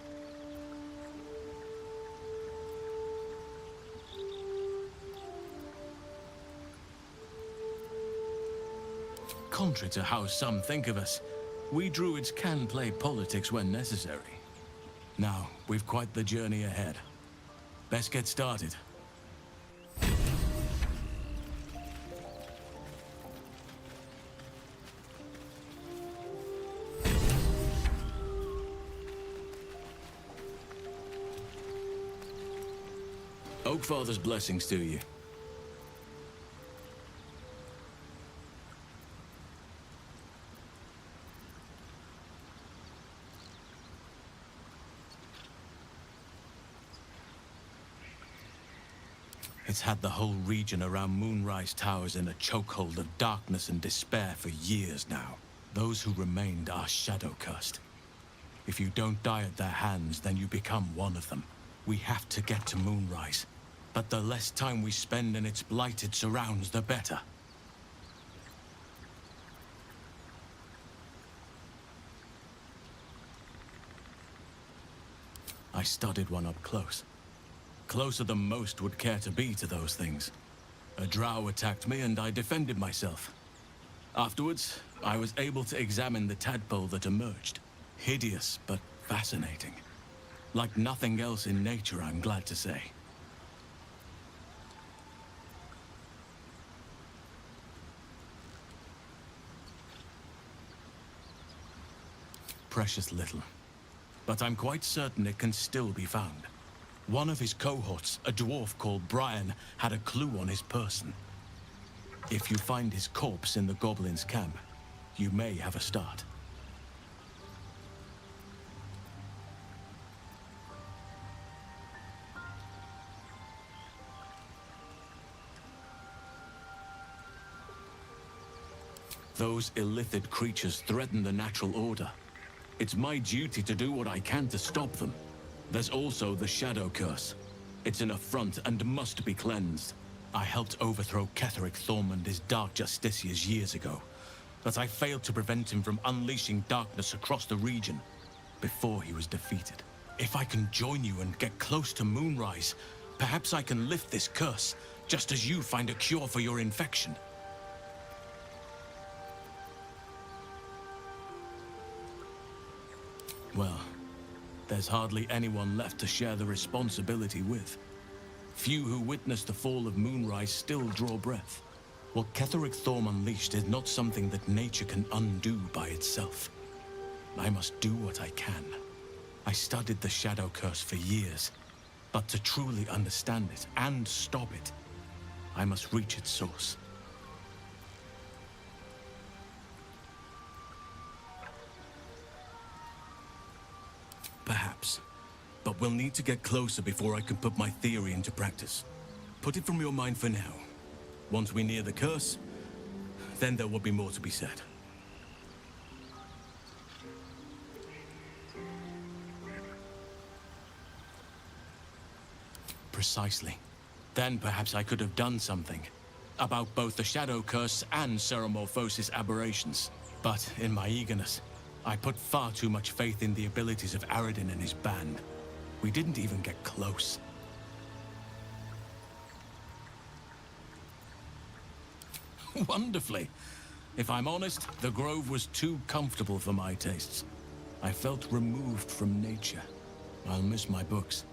Contrary to how some think of us, we druids can play politics when necessary. Now, we've quite the journey ahead. Best get started. Oakfather's blessings to you. It's had the whole region around Moonrise Towers in a chokehold of darkness and despair for years now. Those who remained are shadow-cursed. If you don't die at their hands, then you become one of them. We have to get to Moonrise. But the less time we spend in its blighted surrounds, the better. I studied one up close. Closer than most would care to be to those things. A drow attacked me and I defended myself. Afterwards, I was able to examine the tadpole that emerged. Hideous, but fascinating. Like nothing else in nature, I'm glad to say. Precious little. But I'm quite certain it can still be found. One of his cohorts, a dwarf called Brian, had a clue on his person. If you find his corpse in the goblins' camp, you may have a start. Those illithid creatures threaten the natural order. It's my duty to do what I can to stop them. There's also the Shadow Curse. It's an affront and must be cleansed. I helped overthrow Ketheric Thorm and his Dark Justiciars years ago, but I failed to prevent him from unleashing darkness across the region before he was defeated. If I can join you and get close to Moonrise, perhaps I can lift this curse, just as you find a cure for your infection. Well, there's hardly anyone left to share the responsibility with. Few who witnessed the fall of Moonrise still draw breath. What Ketheric Thorm unleashed is not something that nature can undo by itself. I must do what I can. I studied the Shadow Curse for years, but to truly understand it and stop it, I must reach its source. Perhaps. But we'll need to get closer before I can put my theory into practice. Put it from your mind for now. Once we near the curse, then there will be more to be said. Precisely. Then perhaps I could have done something about both the Shadow Curse and Ceremorphosis aberrations. But in my eagerness, I put far too much faith in the abilities of Aradin and his band. We didn't even get close. Wonderfully. If I'm honest, the Grove was too comfortable for my tastes. I felt removed from nature. I'll miss my books,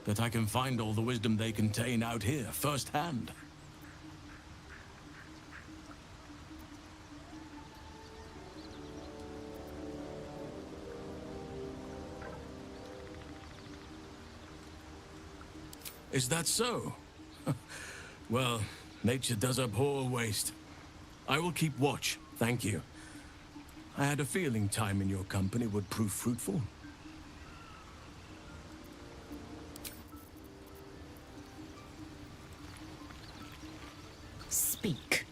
but I can find all the wisdom they contain out here, firsthand. Is that so? Well, nature does abhor waste. I will keep watch, thank you. I had a feeling time in your company would prove fruitful. Speak.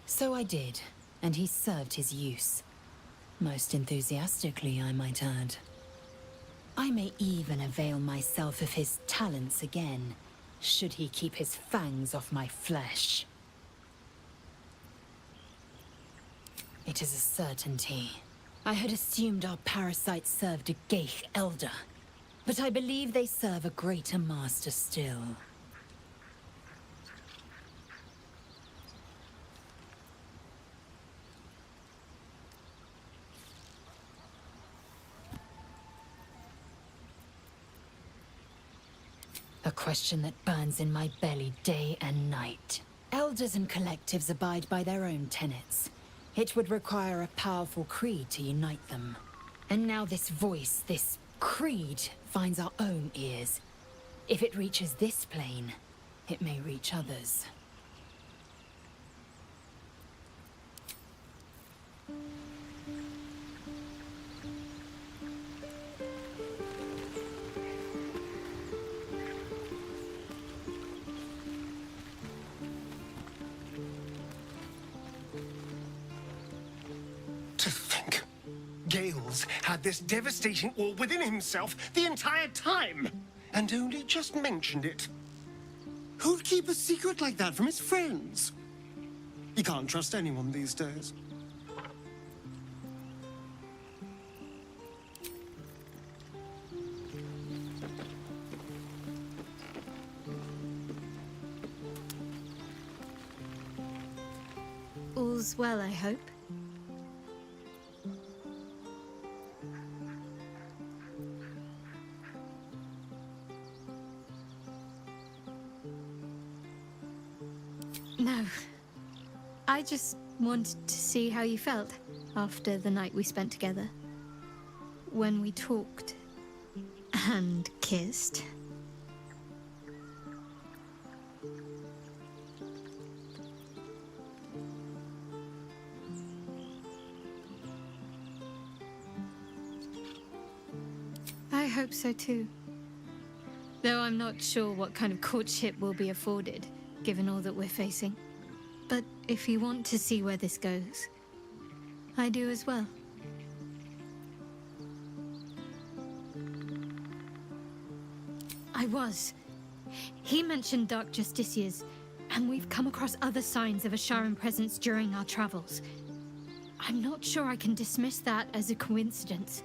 So I did, and he served his use. Most enthusiastically, I might add. I may even avail myself of his talents again, should he keep his fangs off my flesh. It is a certainty. I had assumed our parasites served a Geich elder, but I believe they serve a greater master still. A question that burns in my belly day and night. Elders and collectives abide by their own tenets. It would require a powerful creed to unite them. And now this voice, this creed, finds our own ears. If it reaches this plane, it may reach others. Gales had this devastating orb within himself the entire time, and only just mentioned it. Who'd keep a secret like that from his friends? You can't trust anyone these days. All's well, I hope. No. I just wanted to see how you felt after the night we spent together. When we talked and kissed. I hope so too. Though I'm not sure what kind of courtship will be afforded, given all that we're facing. But if you want to see where this goes, I do as well. I was. He mentioned Dark Justiciars, and we've come across other signs of a Sharon presence during our travels. I'm not sure I can dismiss that as a coincidence.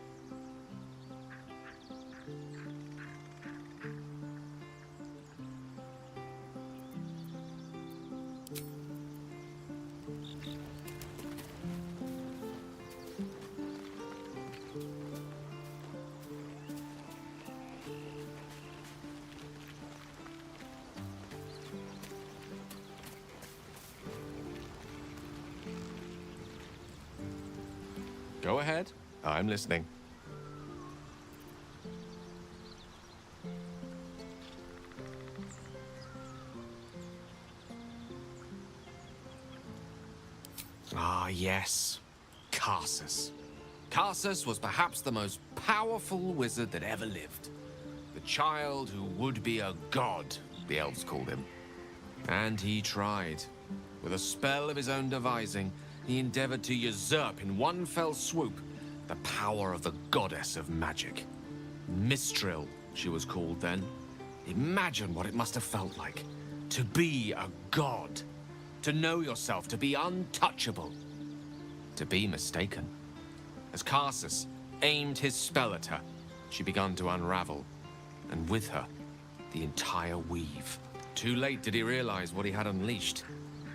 Go ahead. I'm listening. Ah, yes. Karsus. Karsus was perhaps the most powerful wizard that ever lived. The child who would be a god, the elves called him. And he tried. With a spell of his own devising, he endeavored to usurp in one fell swoop the power of the goddess of magic. Mistral, she was called then. Imagine what it must have felt like to be a god, to know yourself, to be untouchable, to be mistaken. As Karsus aimed his spell at her, she began to unravel, and with her, the entire weave. Too late did he realize what he had unleashed.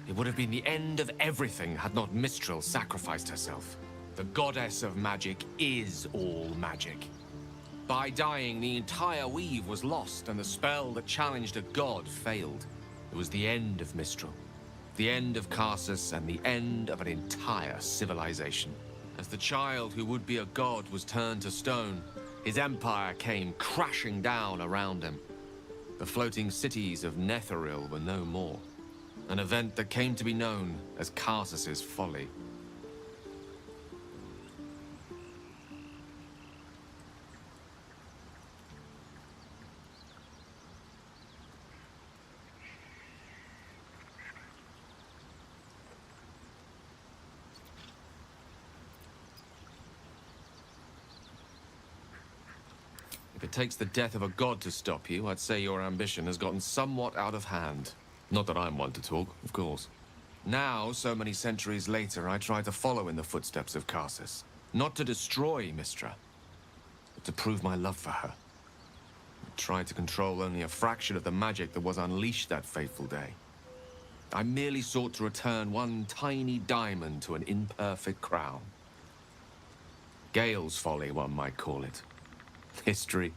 It would have been the end of everything had not Mistral sacrificed herself. The goddess of magic is all magic. By dying, the entire weave was lost, and the spell that challenged a god failed. It was the end of Mistral, the end of Karsus, and the end of an entire civilization. As the child who would be a god was turned to stone, his empire came crashing down around him. The floating cities of Netheril were no more. An event that came to be known as Karsus's folly. If it takes the death of a god to stop you, I'd say your ambition has gotten somewhat out of hand. Not that I'm one to talk, of course. Now, so many centuries later, I try to follow in the footsteps of Karsus. Not to destroy Mistra, but to prove my love for her. I tried to control only a fraction of the magic that was unleashed that fateful day. I merely sought to return one tiny diamond to an imperfect crown. Gale's folly, one might call it. History,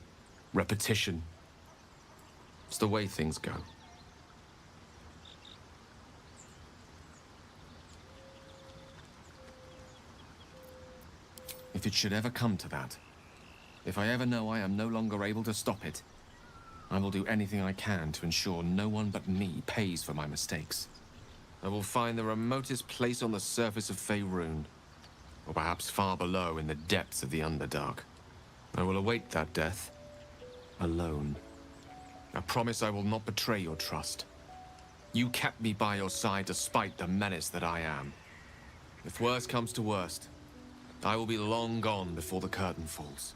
repetition. It's the way things go. If it should ever come to that, if I ever know I am no longer able to stop it, I will do anything I can to ensure no one but me pays for my mistakes. I will find the remotest place on the surface of Faerun, or perhaps far below in the depths of the Underdark. I will await that death, alone. I promise I will not betray your trust. You kept me by your side despite the menace that I am. If worst comes to worst, I will be long gone before the curtain falls.